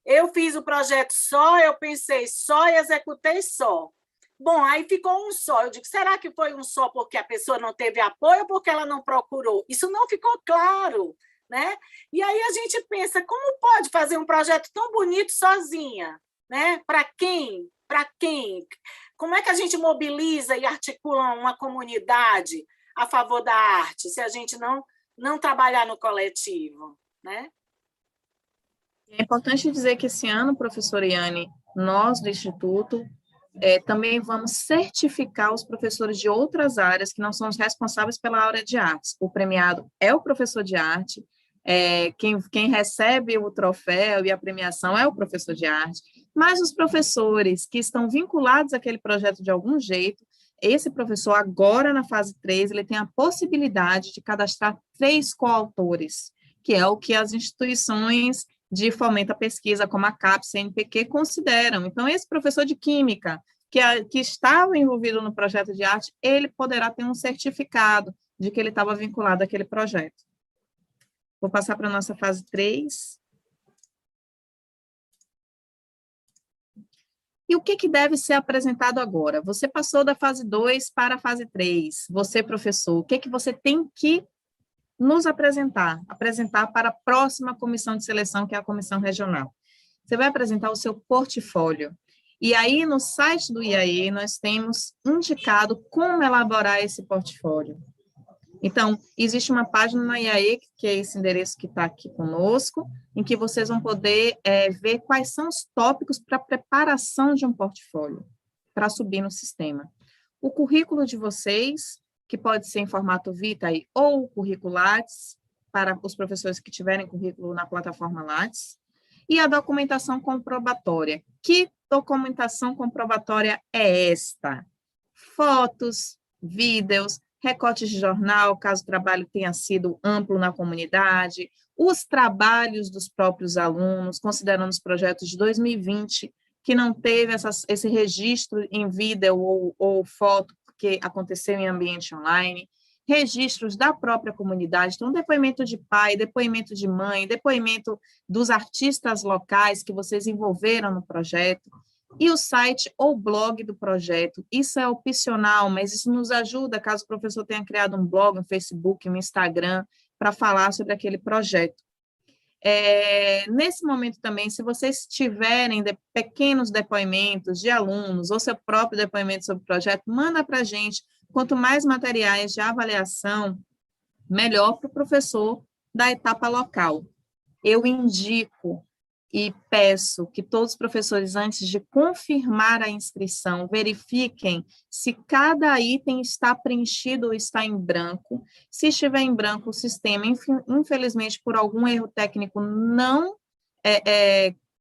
[SPEAKER 4] eu fiz o projeto só, eu pensei só e executei só. Bom, aí ficou um só. Eu digo, será que foi um só porque a pessoa não teve apoio ou porque ela não procurou? Isso não ficou claro, né? E aí a gente pensa, como pode fazer um projeto tão bonito sozinha? Né? Para quem? Para quem? Como é que a gente mobiliza e articula uma comunidade a favor da arte, se a gente não trabalhar no coletivo? Né?
[SPEAKER 1] É importante dizer que esse ano, professora Iane, nós do Instituto também vamos certificar os professores de outras áreas que não são os responsáveis pela área de artes. O premiado é o professor de arte, quem recebe o troféu e a premiação é o professor de arte, mas os professores que estão vinculados àquele projeto de algum jeito, esse professor agora na fase 3, ele tem a possibilidade de cadastrar 3 coautores, que é o que as instituições de fomento à pesquisa, como a CAPES, CNPq, consideram. Então, esse professor de química que estava envolvido no projeto de arte, ele poderá ter um certificado de que ele estava vinculado àquele projeto. Vou passar para a nossa fase 3. E o que deve ser apresentado agora? Você passou da fase 2 para a fase 3. Você, professor, o que você tem que nos apresentar para a próxima comissão de seleção, que é a comissão regional? Você vai apresentar o seu portfólio. E aí, no site do IAE, nós temos indicado como elaborar esse portfólio. Então, existe uma página na IAE, que é esse endereço que está aqui conosco, em que vocês vão poder ver quais são os tópicos para a preparação de um portfólio, para subir no sistema. O currículo de vocês, que pode ser em formato Vitae ou currículo Lattes, para os professores que tiverem currículo na plataforma Lattes, e a documentação comprobatória. Que documentação comprobatória é esta? Fotos, vídeos, recortes de jornal, caso o trabalho tenha sido amplo na comunidade, os trabalhos dos próprios alunos, considerando os projetos de 2020, que não teve esse registro em vídeo ou foto, porque aconteceu em ambiente online, registros da própria comunidade, então depoimento de pai, depoimento de mãe, depoimento dos artistas locais que vocês envolveram no projeto, e o site ou blog do projeto. Isso é opcional, mas isso nos ajuda caso o professor tenha criado um blog, um Facebook, um Instagram, para falar sobre aquele projeto. Nesse momento também, se vocês tiverem pequenos depoimentos de alunos, ou seu próprio depoimento sobre o projeto, manda para a gente. Quanto mais materiais de avaliação, melhor para o professor da etapa local. Eu indico e peço que todos os professores, antes de confirmar a inscrição, verifiquem se cada item está preenchido ou está em branco. Se estiver em branco, o sistema, infelizmente, por algum erro técnico, não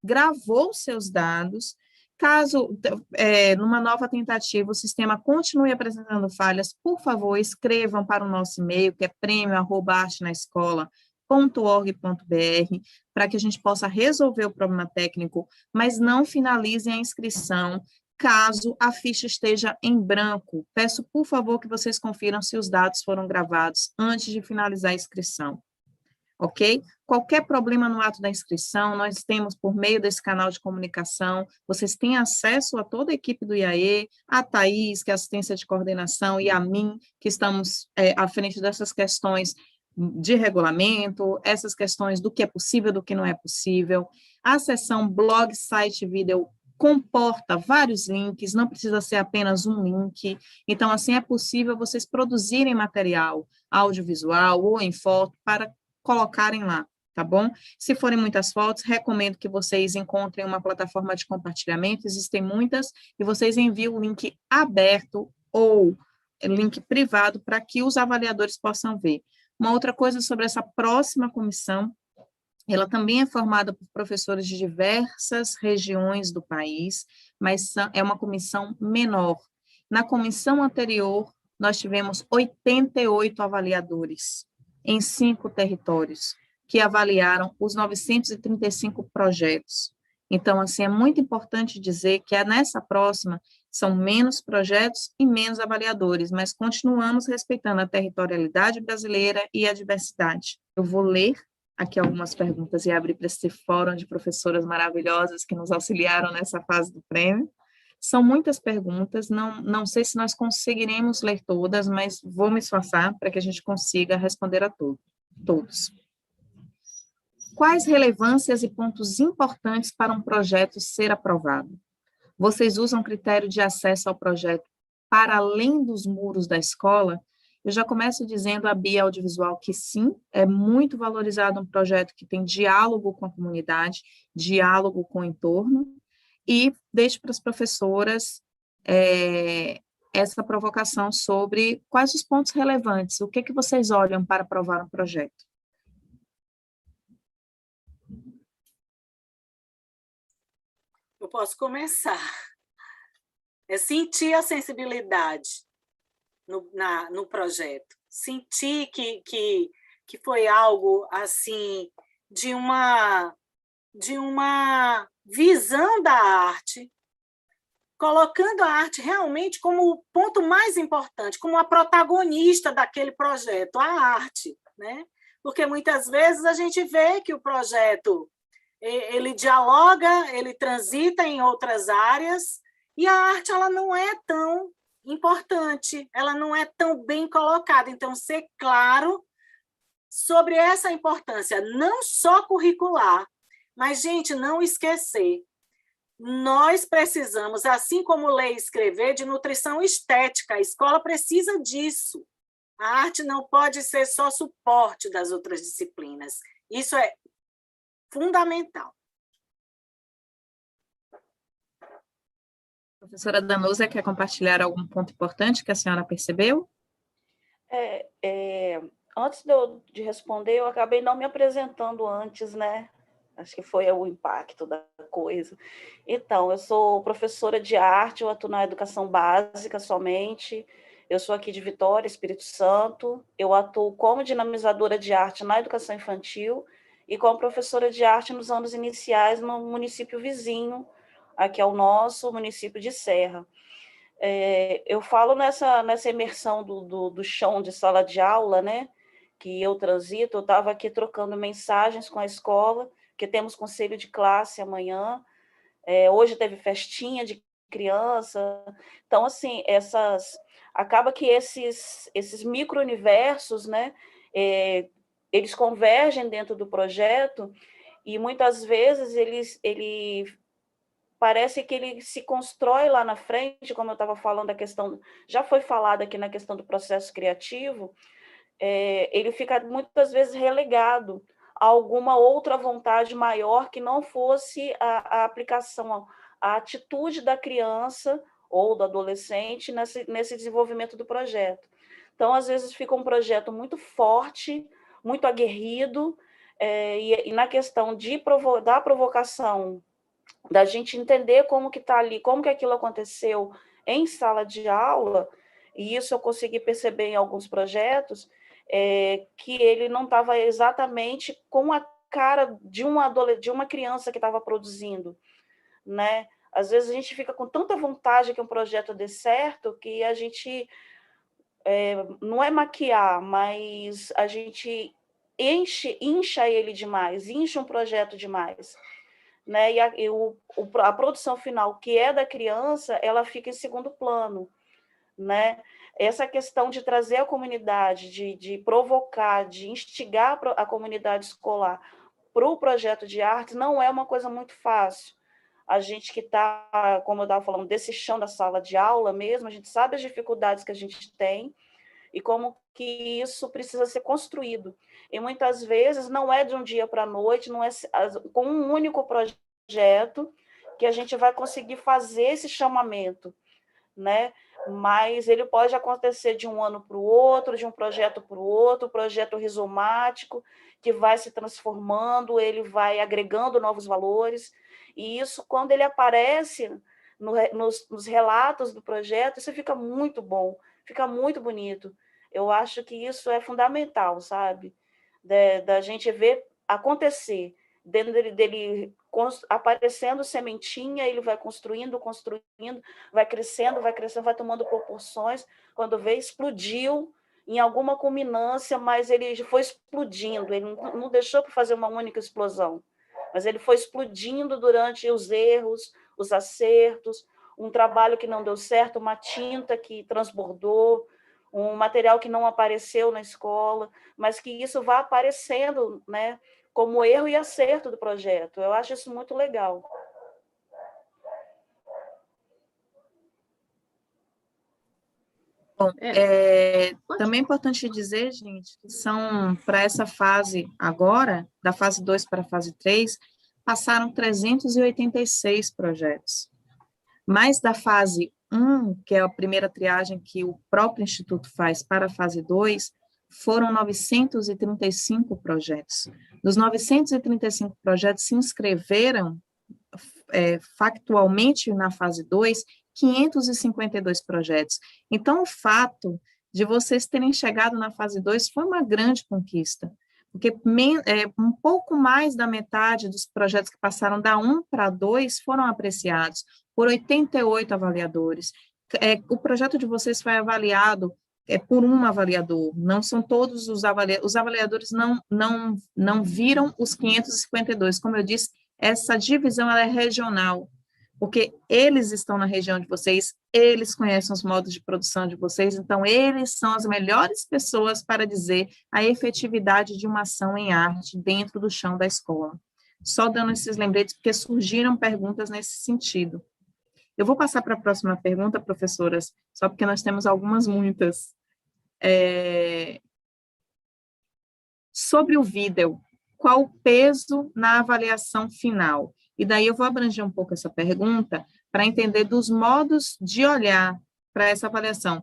[SPEAKER 1] gravou seus dados. Caso, numa nova tentativa, o sistema continue apresentando falhas, por favor, escrevam para o nosso e-mail, que é premio@artenaescola.org.br, para que a gente possa resolver o problema técnico, mas não finalizem a inscrição caso a ficha esteja em branco. Peço, por favor, que vocês confiram se os dados foram gravados antes de finalizar a inscrição. Ok? Qualquer problema no ato da inscrição, nós temos por meio desse canal de comunicação, vocês têm acesso a toda a equipe do IAE, a Thaís, que é assistência de coordenação, e a mim, que estamos à frente dessas questões de regulamento, essas questões do que é possível, do que não é possível. A seção blog, site, vídeo comporta vários links, não precisa ser apenas um link, então assim é possível vocês produzirem material audiovisual ou em foto para colocarem lá, tá bom? Se forem muitas fotos, recomendo que vocês encontrem uma plataforma de compartilhamento, existem muitas, e vocês enviem o link aberto ou link privado para que os avaliadores possam ver. Uma outra coisa sobre essa próxima comissão, ela também é formada por professores de diversas regiões do país, mas é uma comissão menor. Na comissão anterior, nós tivemos 88 avaliadores, em 5 territórios, que avaliaram os 935 projetos. Então, assim, é muito importante dizer que nessa próxima são menos projetos e menos avaliadores, mas continuamos respeitando a territorialidade brasileira e a diversidade. Eu vou ler aqui algumas perguntas e abrir para esse fórum de professoras maravilhosas que nos auxiliaram nessa fase do prêmio. São muitas perguntas, não sei se nós conseguiremos ler todas, mas vou me esforçar para que a gente consiga responder a todos. Quais relevâncias e pontos importantes para um projeto ser aprovado? Vocês usam critério de acesso ao projeto para além dos muros da escola? Eu já começo dizendo a Bia Audiovisual que sim, é muito valorizado um projeto que tem diálogo com a comunidade, diálogo com o entorno, e deixo para as professoras essa provocação sobre quais os pontos relevantes, o que vocês olham para aprovar um projeto.
[SPEAKER 4] Eu posso começar. É sentir a sensibilidade no projeto, sentir que foi algo assim de uma de uma visão da arte, colocando a arte realmente como o ponto mais importante, como a protagonista daquele projeto, a arte, né? Porque muitas vezes a gente vê que o projeto ele dialoga, ele transita em outras áreas, e a arte ela não é tão importante, ela não é tão bem colocada. Então, ser claro sobre essa importância, não só curricular, mas, gente, não esquecer, nós precisamos, assim como ler e escrever, de nutrição estética. A escola precisa disso. A arte não pode ser só suporte das outras disciplinas. Isso é fundamental.
[SPEAKER 1] Professora Danusa, quer compartilhar algum ponto importante que a senhora percebeu?
[SPEAKER 3] Antes de responder, eu acabei não me apresentando antes, né? Acho que foi o impacto da coisa. Então, eu sou professora de arte, eu atuo na educação básica somente. Eu sou aqui de Vitória, Espírito Santo. Eu atuo como dinamizadora de arte na educação infantil e como professora de arte nos anos iniciais no município vizinho, aqui é o nosso município de Serra. Eu falo nessa imersão do chão de sala de aula, né? Que eu transito, eu estava aqui trocando mensagens com a escola, que temos conselho de classe amanhã, hoje teve festinha de criança, então, assim, acaba que esses micro-universos, né, eles convergem dentro do projeto, e muitas vezes ele parece que ele se constrói lá na frente, como eu estava falando, da questão, já foi falado aqui na questão do processo criativo, ele fica muitas vezes relegado a alguma outra vontade maior que não fosse a aplicação, a atitude da criança ou do adolescente nesse desenvolvimento do projeto. Então, às vezes, fica um projeto muito forte, muito aguerrido, e na questão da provocação, da gente entender como que está ali, como que aquilo aconteceu em sala de aula, e isso eu consegui perceber em alguns projetos, que ele não estava exatamente com a cara de uma criança que estava produzindo, né? Às vezes a gente fica com tanta vontade que um projeto dê certo que a gente não é maquiar, mas a gente incha ele demais, incha um projeto demais, né? E a produção final, que é da criança, ela fica em segundo plano, né? Essa questão de trazer a comunidade, de provocar, de instigar a comunidade escolar para o projeto de arte não é uma coisa muito fácil. A gente que está, como eu estava falando, desse chão da sala de aula mesmo, a gente sabe as dificuldades que a gente tem e como que isso precisa ser construído. E muitas vezes não é de um dia para a noite, não é com um único projeto que a gente vai conseguir fazer esse chamamento, né? Mas ele pode acontecer de um ano para o outro, de um projeto para o outro, projeto rizomático, que vai se transformando, ele vai agregando novos valores, e isso, quando ele aparece nos relatos do projeto, isso fica muito bom, fica muito bonito. Eu acho que isso é fundamental, sabe? Da gente ver acontecer, dentro dele aparecendo sementinha, ele vai construindo, vai crescendo, vai tomando proporções, quando vê, explodiu em alguma culminância, mas ele foi explodindo, ele não deixou para fazer uma única explosão, mas ele foi explodindo durante os erros, os acertos, um trabalho que não deu certo, uma tinta que transbordou, um material que não apareceu na escola, mas que isso vai aparecendo, né, como erro e acerto do projeto. Eu acho isso muito legal.
[SPEAKER 1] Bom, também é importante dizer, gente, que são, para essa fase agora, da fase 2 para a fase 3, passaram 386 projetos. Mas da fase 1, que é a primeira triagem que o próprio Instituto faz para a fase 2, foram 935 projetos. Dos 935 projetos se inscreveram factualmente na fase 2, 552 projetos. Então, o fato de vocês terem chegado na fase 2 foi uma grande conquista, porque um pouco mais da metade dos projetos que passaram da 1 para 2 foram apreciados por 88 avaliadores. O projeto de vocês foi avaliado por um avaliador, não são todos os avaliadores, não viram os 552, como eu disse, essa divisão ela é regional, porque eles estão na região de vocês, eles conhecem os modos de produção de vocês, então eles são as melhores pessoas para dizer a efetividade de uma ação em arte dentro do chão da escola. Só dando esses lembretes, porque surgiram perguntas nesse sentido. Eu vou passar para a próxima pergunta, professoras, só porque nós temos muitas. Sobre o vídeo, qual o peso na avaliação final? E daí eu vou abranger um pouco essa pergunta para entender dos modos de olhar para essa avaliação.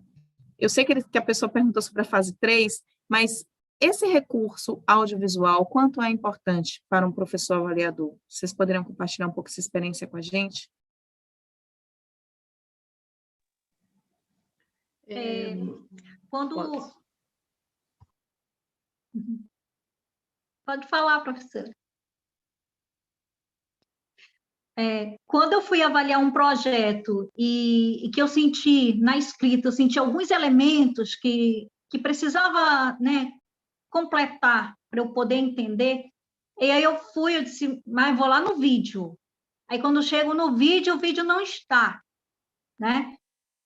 [SPEAKER 1] Eu sei que a pessoa perguntou sobre a fase 3, mas esse recurso audiovisual, quanto é importante para um professor avaliador? Vocês poderiam compartilhar um pouco essa experiência com a gente?
[SPEAKER 6] Pode falar, professora. Quando eu fui avaliar um projeto e que eu senti na escrita, eu senti alguns elementos que precisava, né, completar para eu poder entender, e aí eu disse, mas vou lá no vídeo. Aí quando eu chego no vídeo, o vídeo não está, né?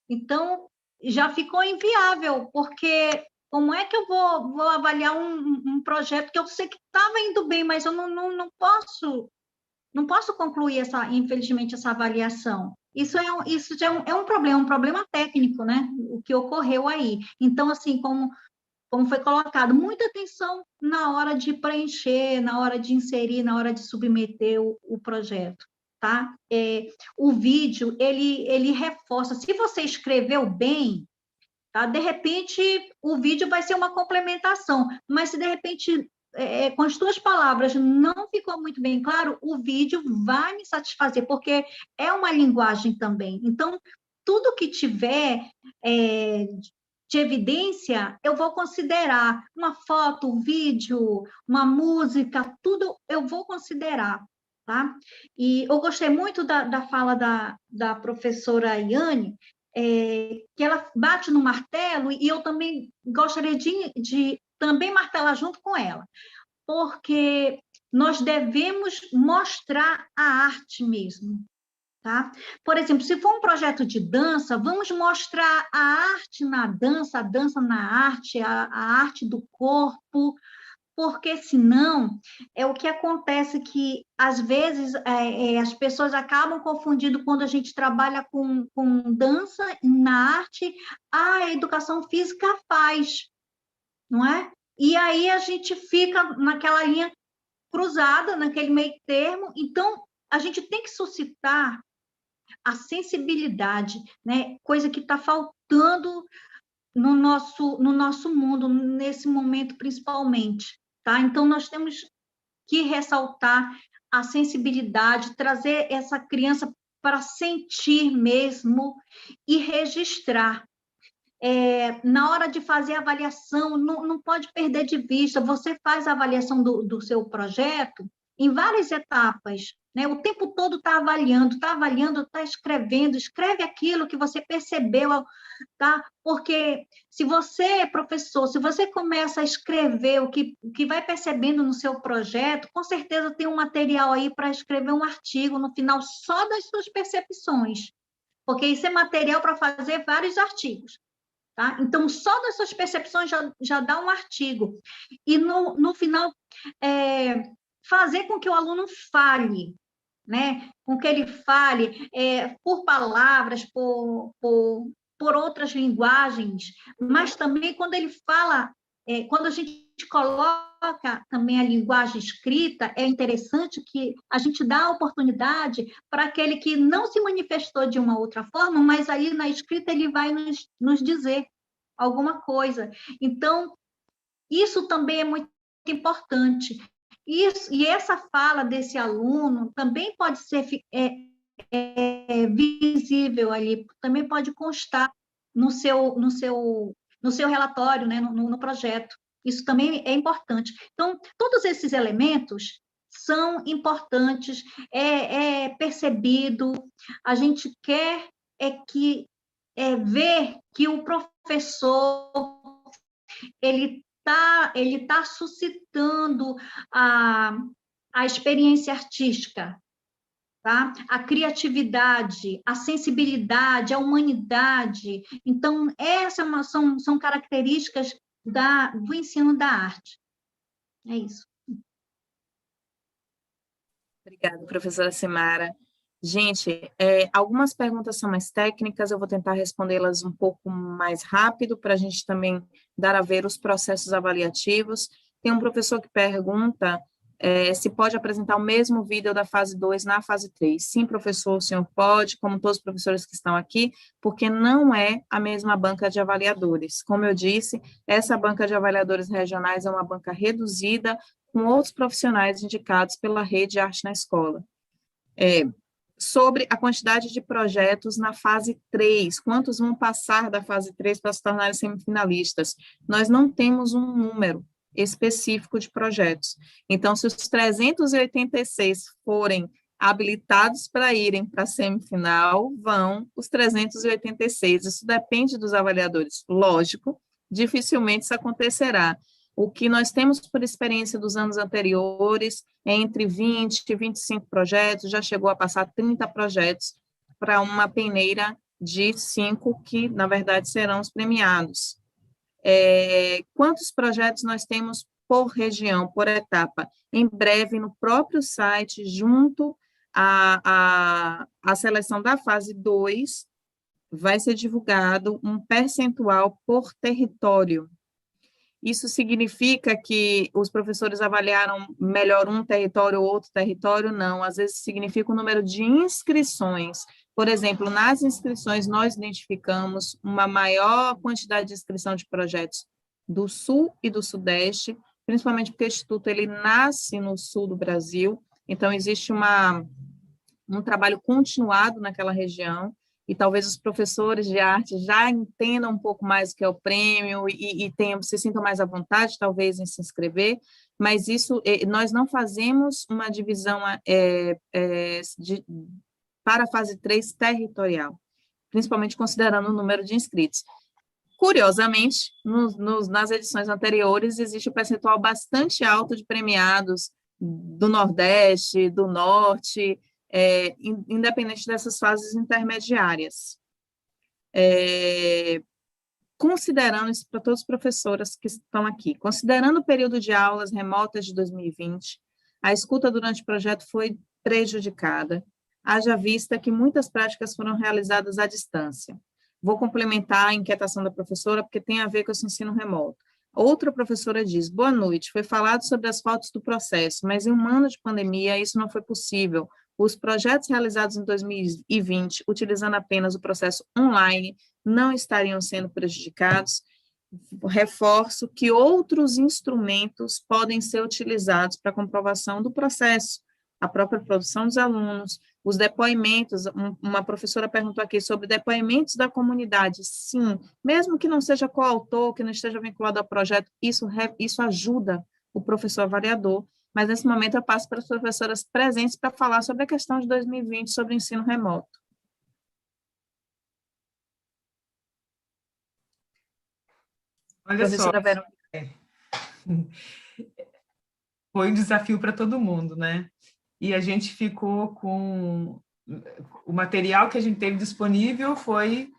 [SPEAKER 6] Então, já ficou inviável, porque como é que eu vou avaliar um projeto que eu sei que estava indo bem, mas eu não posso concluir, infelizmente, essa avaliação. Isso já é um problema técnico, né? O que ocorreu aí. Então, assim, como foi colocado, muita atenção na hora de preencher, na hora de inserir, na hora de submeter o projeto, tá? O vídeo, ele reforça. Se você escreveu bem, tá? De repente, o vídeo vai ser uma complementação, mas se de repente, com as tuas palavras não ficou muito bem claro, o vídeo vai me satisfazer, porque é uma linguagem também. Então, tudo que tiver de evidência, eu vou considerar uma foto, um vídeo, uma música, tudo eu vou considerar, tá? E eu gostei muito da fala da professora Iane, que ela bate no martelo, e eu também gostaria de também martelar junto com ela, porque nós devemos mostrar a arte mesmo, tá? Por exemplo, se for um projeto de dança, vamos mostrar a arte na dança, a dança na arte, a arte do corpo, porque senão o que acontece que, às vezes, as pessoas acabam confundindo quando a gente trabalha com dança na arte, a educação física faz, não é? E aí a gente fica naquela linha cruzada, naquele meio termo. Então, a gente tem que suscitar a sensibilidade, né? Coisa que está faltando no nosso mundo, nesse momento principalmente, tá? Então, nós temos que ressaltar a sensibilidade, trazer essa criança para sentir mesmo e registrar. Na hora de fazer a avaliação, não pode perder de vista, você faz a avaliação do seu projeto em várias etapas, né? O tempo todo está avaliando, está escrevendo, escreve aquilo que você percebeu, tá? Porque se você, professor, se você começa a escrever o que vai percebendo no seu projeto, com certeza tem um material aí para escrever um artigo no final só das suas percepções, porque isso é material para fazer vários artigos. Tá? Então, só das suas percepções já dá um artigo. E, no final, fazer com que o aluno fale, né? Com que ele fale por palavras, por outras linguagens, mas também quando ele fala, quando a gente coloca também a linguagem escrita, é interessante que a gente dá a oportunidade para aquele que não se manifestou de uma outra forma, mas aí na escrita ele vai nos dizer alguma coisa. Então, isso também é muito importante. E essa fala desse aluno também pode ser visível ali, também pode constar no seu relatório, né, no projeto. Isso também é importante. Então, todos esses elementos são importantes, é percebido, a gente quer ver que o professor ele tá suscitando a experiência artística, tá? A criatividade, a sensibilidade, a humanidade. Então, essas são características do ensino da arte. É isso.
[SPEAKER 1] Obrigada, professora Simara. Gente, algumas perguntas são mais técnicas, eu vou tentar respondê-las um pouco mais rápido, para a gente também dar a ver os processos avaliativos. Tem um professor que pergunta se pode apresentar o mesmo vídeo da fase 2 na fase 3. Sim, professor, o senhor pode, como todos os professores que estão aqui, porque não é a mesma banca de avaliadores. Como eu disse, essa banca de avaliadores regionais é uma banca reduzida, com outros profissionais indicados pela Rede Arte na Escola. Sobre a quantidade de projetos na fase 3, quantos vão passar da fase 3 para se tornarem semifinalistas? Nós não temos um número específico de projetos. Então, se os 386 forem habilitados para irem para a semifinal, vão os 386. Isso depende dos avaliadores. Lógico, dificilmente isso acontecerá. O que nós temos por experiência dos anos anteriores é entre 20 e 25 projetos, já chegou a passar 30 projetos para uma peneira de 5, que, na verdade, serão os premiados. Quantos projetos nós temos por região, por etapa? Em breve, no próprio site, junto à seleção da fase 2, vai ser divulgado um percentual por território. Isso significa que os professores avaliaram melhor um território ou outro território? Não, às vezes significa o número de inscrições. Por exemplo, nas inscrições, nós identificamos uma maior quantidade de inscrição de projetos do Sul e do Sudeste, principalmente porque o Instituto ele nasce no Sul do Brasil, então existe um trabalho continuado naquela região, e talvez os professores de arte já entendam um pouco mais o que é o prêmio e se sintam mais à vontade, talvez, em se inscrever, mas isso, nós não fazemos uma divisão para a fase 3 territorial, principalmente considerando o número de inscritos. Curiosamente, nas edições anteriores, existe um percentual bastante alto de premiados do Nordeste, do Norte, independente dessas fases intermediárias. Considerando isso para todos os professores que estão aqui, considerando o período de aulas remotas de 2020, a escuta durante o projeto foi prejudicada, haja vista que muitas práticas foram realizadas à distância. Vou complementar a inquietação da professora, porque tem a ver com esse ensino remoto. Outra professora diz: boa noite, foi falado sobre as faltas do processo, mas em um ano de pandemia isso não foi possível. Os projetos realizados em 2020, utilizando apenas o processo online, não estariam sendo prejudicados. Reforço que outros instrumentos podem ser utilizados para comprovação do processo, a própria produção dos alunos, os depoimentos. Uma professora perguntou aqui sobre depoimentos da comunidade. Sim, mesmo que não seja coautor, que não esteja vinculado ao projeto, isso ajuda o professor avaliador. Mas, nesse momento, eu passo para as professoras presentes para falar sobre a questão de 2020, sobre o ensino remoto.
[SPEAKER 5] Olha só, foi um desafio para todo mundo, né? E a gente ficou com... O material que a gente teve disponível foi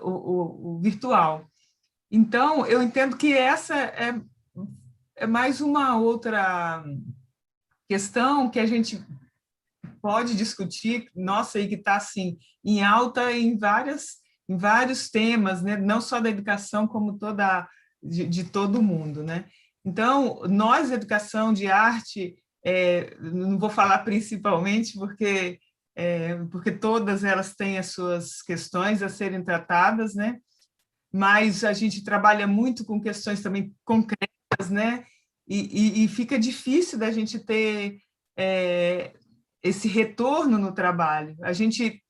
[SPEAKER 5] o virtual. Então, eu entendo que essa é mais uma outra questão que a gente pode discutir, nossa, e que está assim, em alta em vários temas, né? Não só da educação, como de todo mundo, né? Então, nós, educação de arte, não vou falar principalmente, porque todas elas têm as suas questões a serem tratadas, né? Mas a gente trabalha muito com questões também concretas, né? E fica difícil da gente ter esse retorno no trabalho. A gente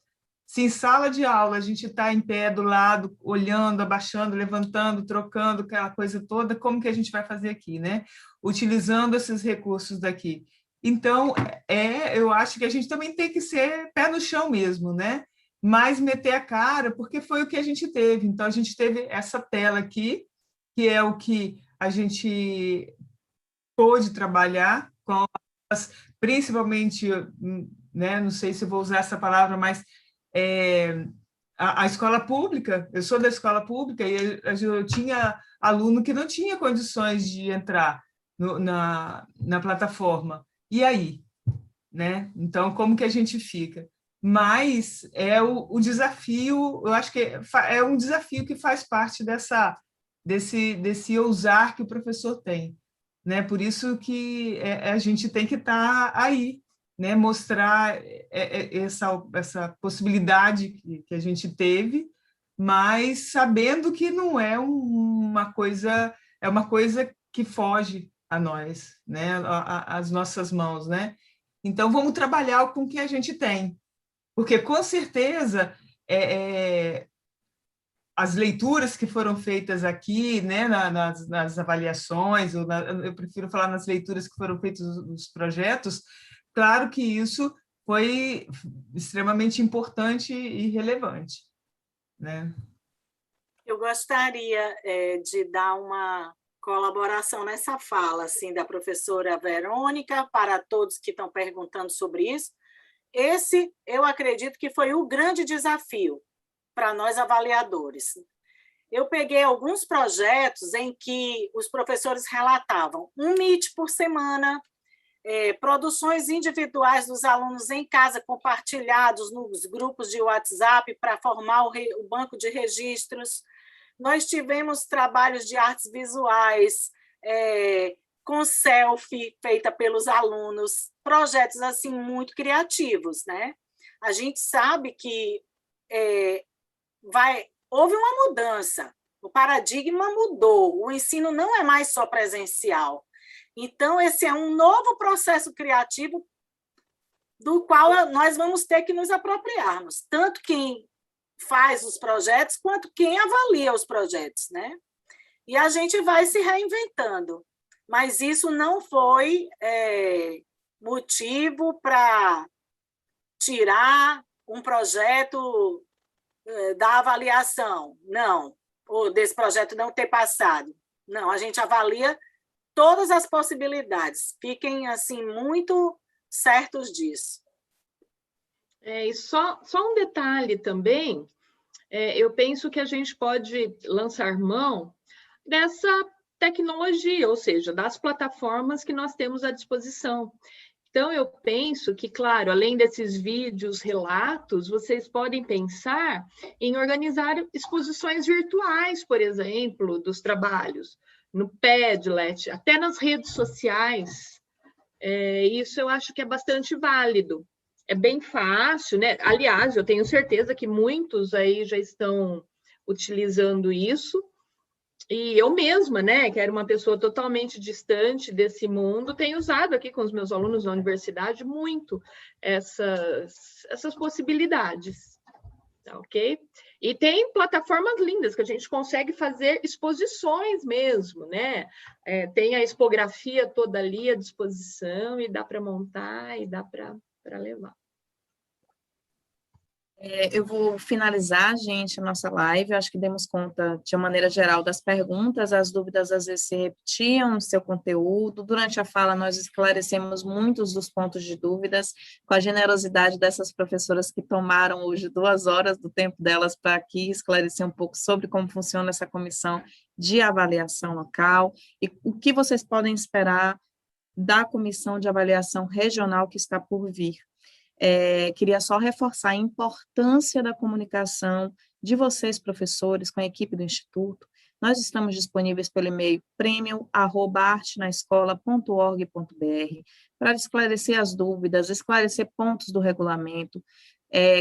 [SPEAKER 5] Se em sala de aula a gente está em pé do lado, olhando, abaixando, levantando, trocando, aquela coisa toda, como que a gente vai fazer aqui, né? Utilizando esses recursos daqui. Então, eu acho que a gente também tem que ser pé no chão mesmo, né? Mas meter a cara, porque foi o que a gente teve. Então, a gente teve essa tela aqui, que é o que a gente pôde trabalhar, com principalmente, né? Não sei se vou usar essa palavra, mas a escola pública. Eu sou da escola pública e eu tinha aluno que não tinha condições de entrar na plataforma. E aí? Né? Então, como que a gente fica? Mas é o desafio, eu acho que é um desafio que faz parte desse ousar que o professor tem. Né? Por isso que a gente tem que estar aí, né? Mostrar essa possibilidade que a gente teve, mas sabendo que não é uma coisa que foge a nós, né? As nossas mãos, né? Então vamos trabalhar com o que a gente tem, porque com certeza as leituras que foram feitas aqui, né, nas avaliações, eu prefiro falar nas leituras que foram feitas nos projetos, claro que isso foi extremamente importante e relevante, né?
[SPEAKER 4] Eu gostaria de dar uma colaboração nessa fala assim, da professora Verônica, para todos que estão perguntando sobre isso. Esse, eu acredito que foi o grande desafio para nós avaliadores. Eu peguei alguns projetos em que os professores relatavam um Meet por semana, produções individuais dos alunos em casa, compartilhados nos grupos de WhatsApp para formar o banco de registros. Nós tivemos trabalhos de artes visuais, com selfie feita pelos alunos, projetos assim muito criativos, né? A gente sabe que houve uma mudança, o paradigma mudou, o ensino não é mais só presencial. Então, esse é um novo processo criativo do qual nós vamos ter que nos apropriarmos, tanto quem faz os projetos quanto quem avalia os projetos, né? E a gente vai se reinventando. Mas isso não foi motivo para tirar um projeto da avaliação, não, ou desse projeto não ter passado. Não, a gente avalia todas as possibilidades. Fiquem assim muito certos disso.
[SPEAKER 2] E só um detalhe também, eu penso que a gente pode lançar mão dessa tecnologia, ou seja, das plataformas que nós temos à disposição. Então, eu penso que, claro, além desses vídeos, relatos, vocês podem pensar em organizar exposições virtuais, por exemplo, dos trabalhos, no Padlet, até nas redes sociais. Isso eu acho que é bastante válido. É bem fácil, né? Aliás, eu tenho certeza que muitos aí já estão utilizando isso. E eu mesma, né, que era uma pessoa totalmente distante desse mundo, tenho usado aqui com os meus alunos na universidade muito essas possibilidades, tá, ok? E tem plataformas lindas que a gente consegue fazer exposições mesmo, né? Tem a expografia toda ali à disposição e dá para montar e dá para levar.
[SPEAKER 1] Eu vou finalizar, gente, a nossa live. Eu acho que demos conta, de uma maneira geral, das perguntas. As dúvidas, às vezes, se repetiam no seu conteúdo. Durante a fala, nós esclarecemos muitos dos pontos de dúvidas, com a generosidade dessas professoras que tomaram hoje 2 horas do tempo delas para aqui esclarecer um pouco sobre como funciona essa comissão de avaliação local e o que vocês podem esperar da comissão de avaliação regional que está por vir. Queria só reforçar a importância da comunicação de vocês, professores, com a equipe do Instituto. Nós estamos disponíveis pelo e-mail premio@artenaescola.org.br para esclarecer as dúvidas, esclarecer pontos do regulamento,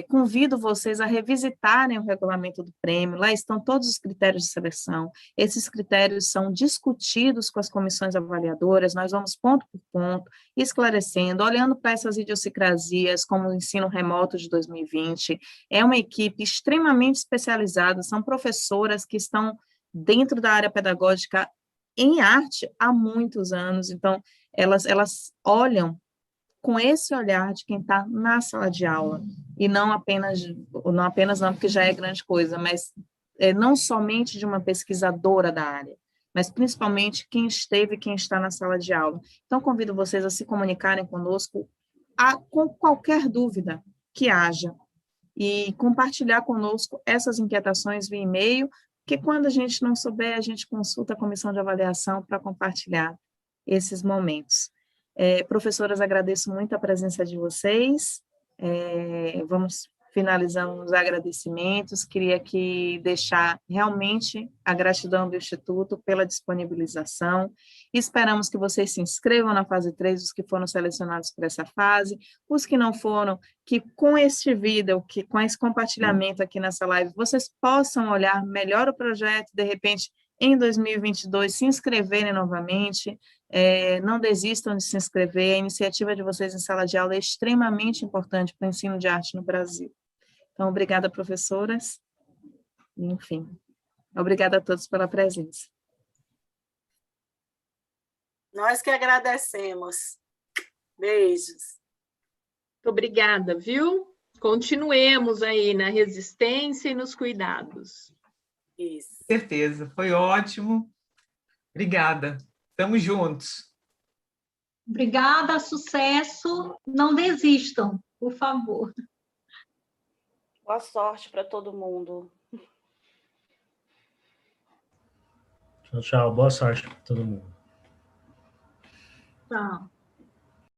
[SPEAKER 1] Convido vocês a revisitarem o regulamento do prêmio, lá estão todos os critérios de seleção, esses critérios são discutidos com as comissões avaliadoras, nós vamos ponto por ponto, esclarecendo, olhando para essas idiosincrasias, como o ensino remoto de 2020, é uma equipe extremamente especializada, são professoras que estão dentro da área pedagógica em arte há muitos anos, então, elas olham com esse olhar de quem está na sala de aula, e não apenas não, porque já é grande coisa, mas não somente de uma pesquisadora da área, mas principalmente quem esteve e quem está na sala de aula. Então, convido vocês a se comunicarem conosco com qualquer dúvida que haja, e compartilhar conosco essas inquietações via e-mail, porque quando a gente não souber, a gente consulta a comissão de avaliação para compartilhar esses momentos. Professoras, agradeço muito a presença de vocês, vamos finalizando os agradecimentos, queria aqui deixar realmente a gratidão do Instituto pela disponibilização, esperamos que vocês se inscrevam na fase 3, os que foram selecionados para essa fase, os que não foram, que com este vídeo, com esse compartilhamento aqui nessa live, vocês possam olhar melhor o projeto, de repente, em 2022, se inscreverem novamente, não desistam de se inscrever, a iniciativa de vocês em sala de aula é extremamente importante para o ensino de arte no Brasil. Então, obrigada, professoras, enfim, obrigada a todos pela presença.
[SPEAKER 4] Nós que agradecemos. Beijos.
[SPEAKER 2] Muito obrigada, viu? Continuemos aí na resistência e nos cuidados.
[SPEAKER 4] Isso.
[SPEAKER 5] Certeza, foi ótimo. Obrigada. Estamos juntos.
[SPEAKER 6] Obrigada, sucesso. Não desistam, por favor.
[SPEAKER 3] Boa sorte para todo mundo.
[SPEAKER 7] Tchau, tchau. Boa sorte para todo mundo.
[SPEAKER 6] Tchau.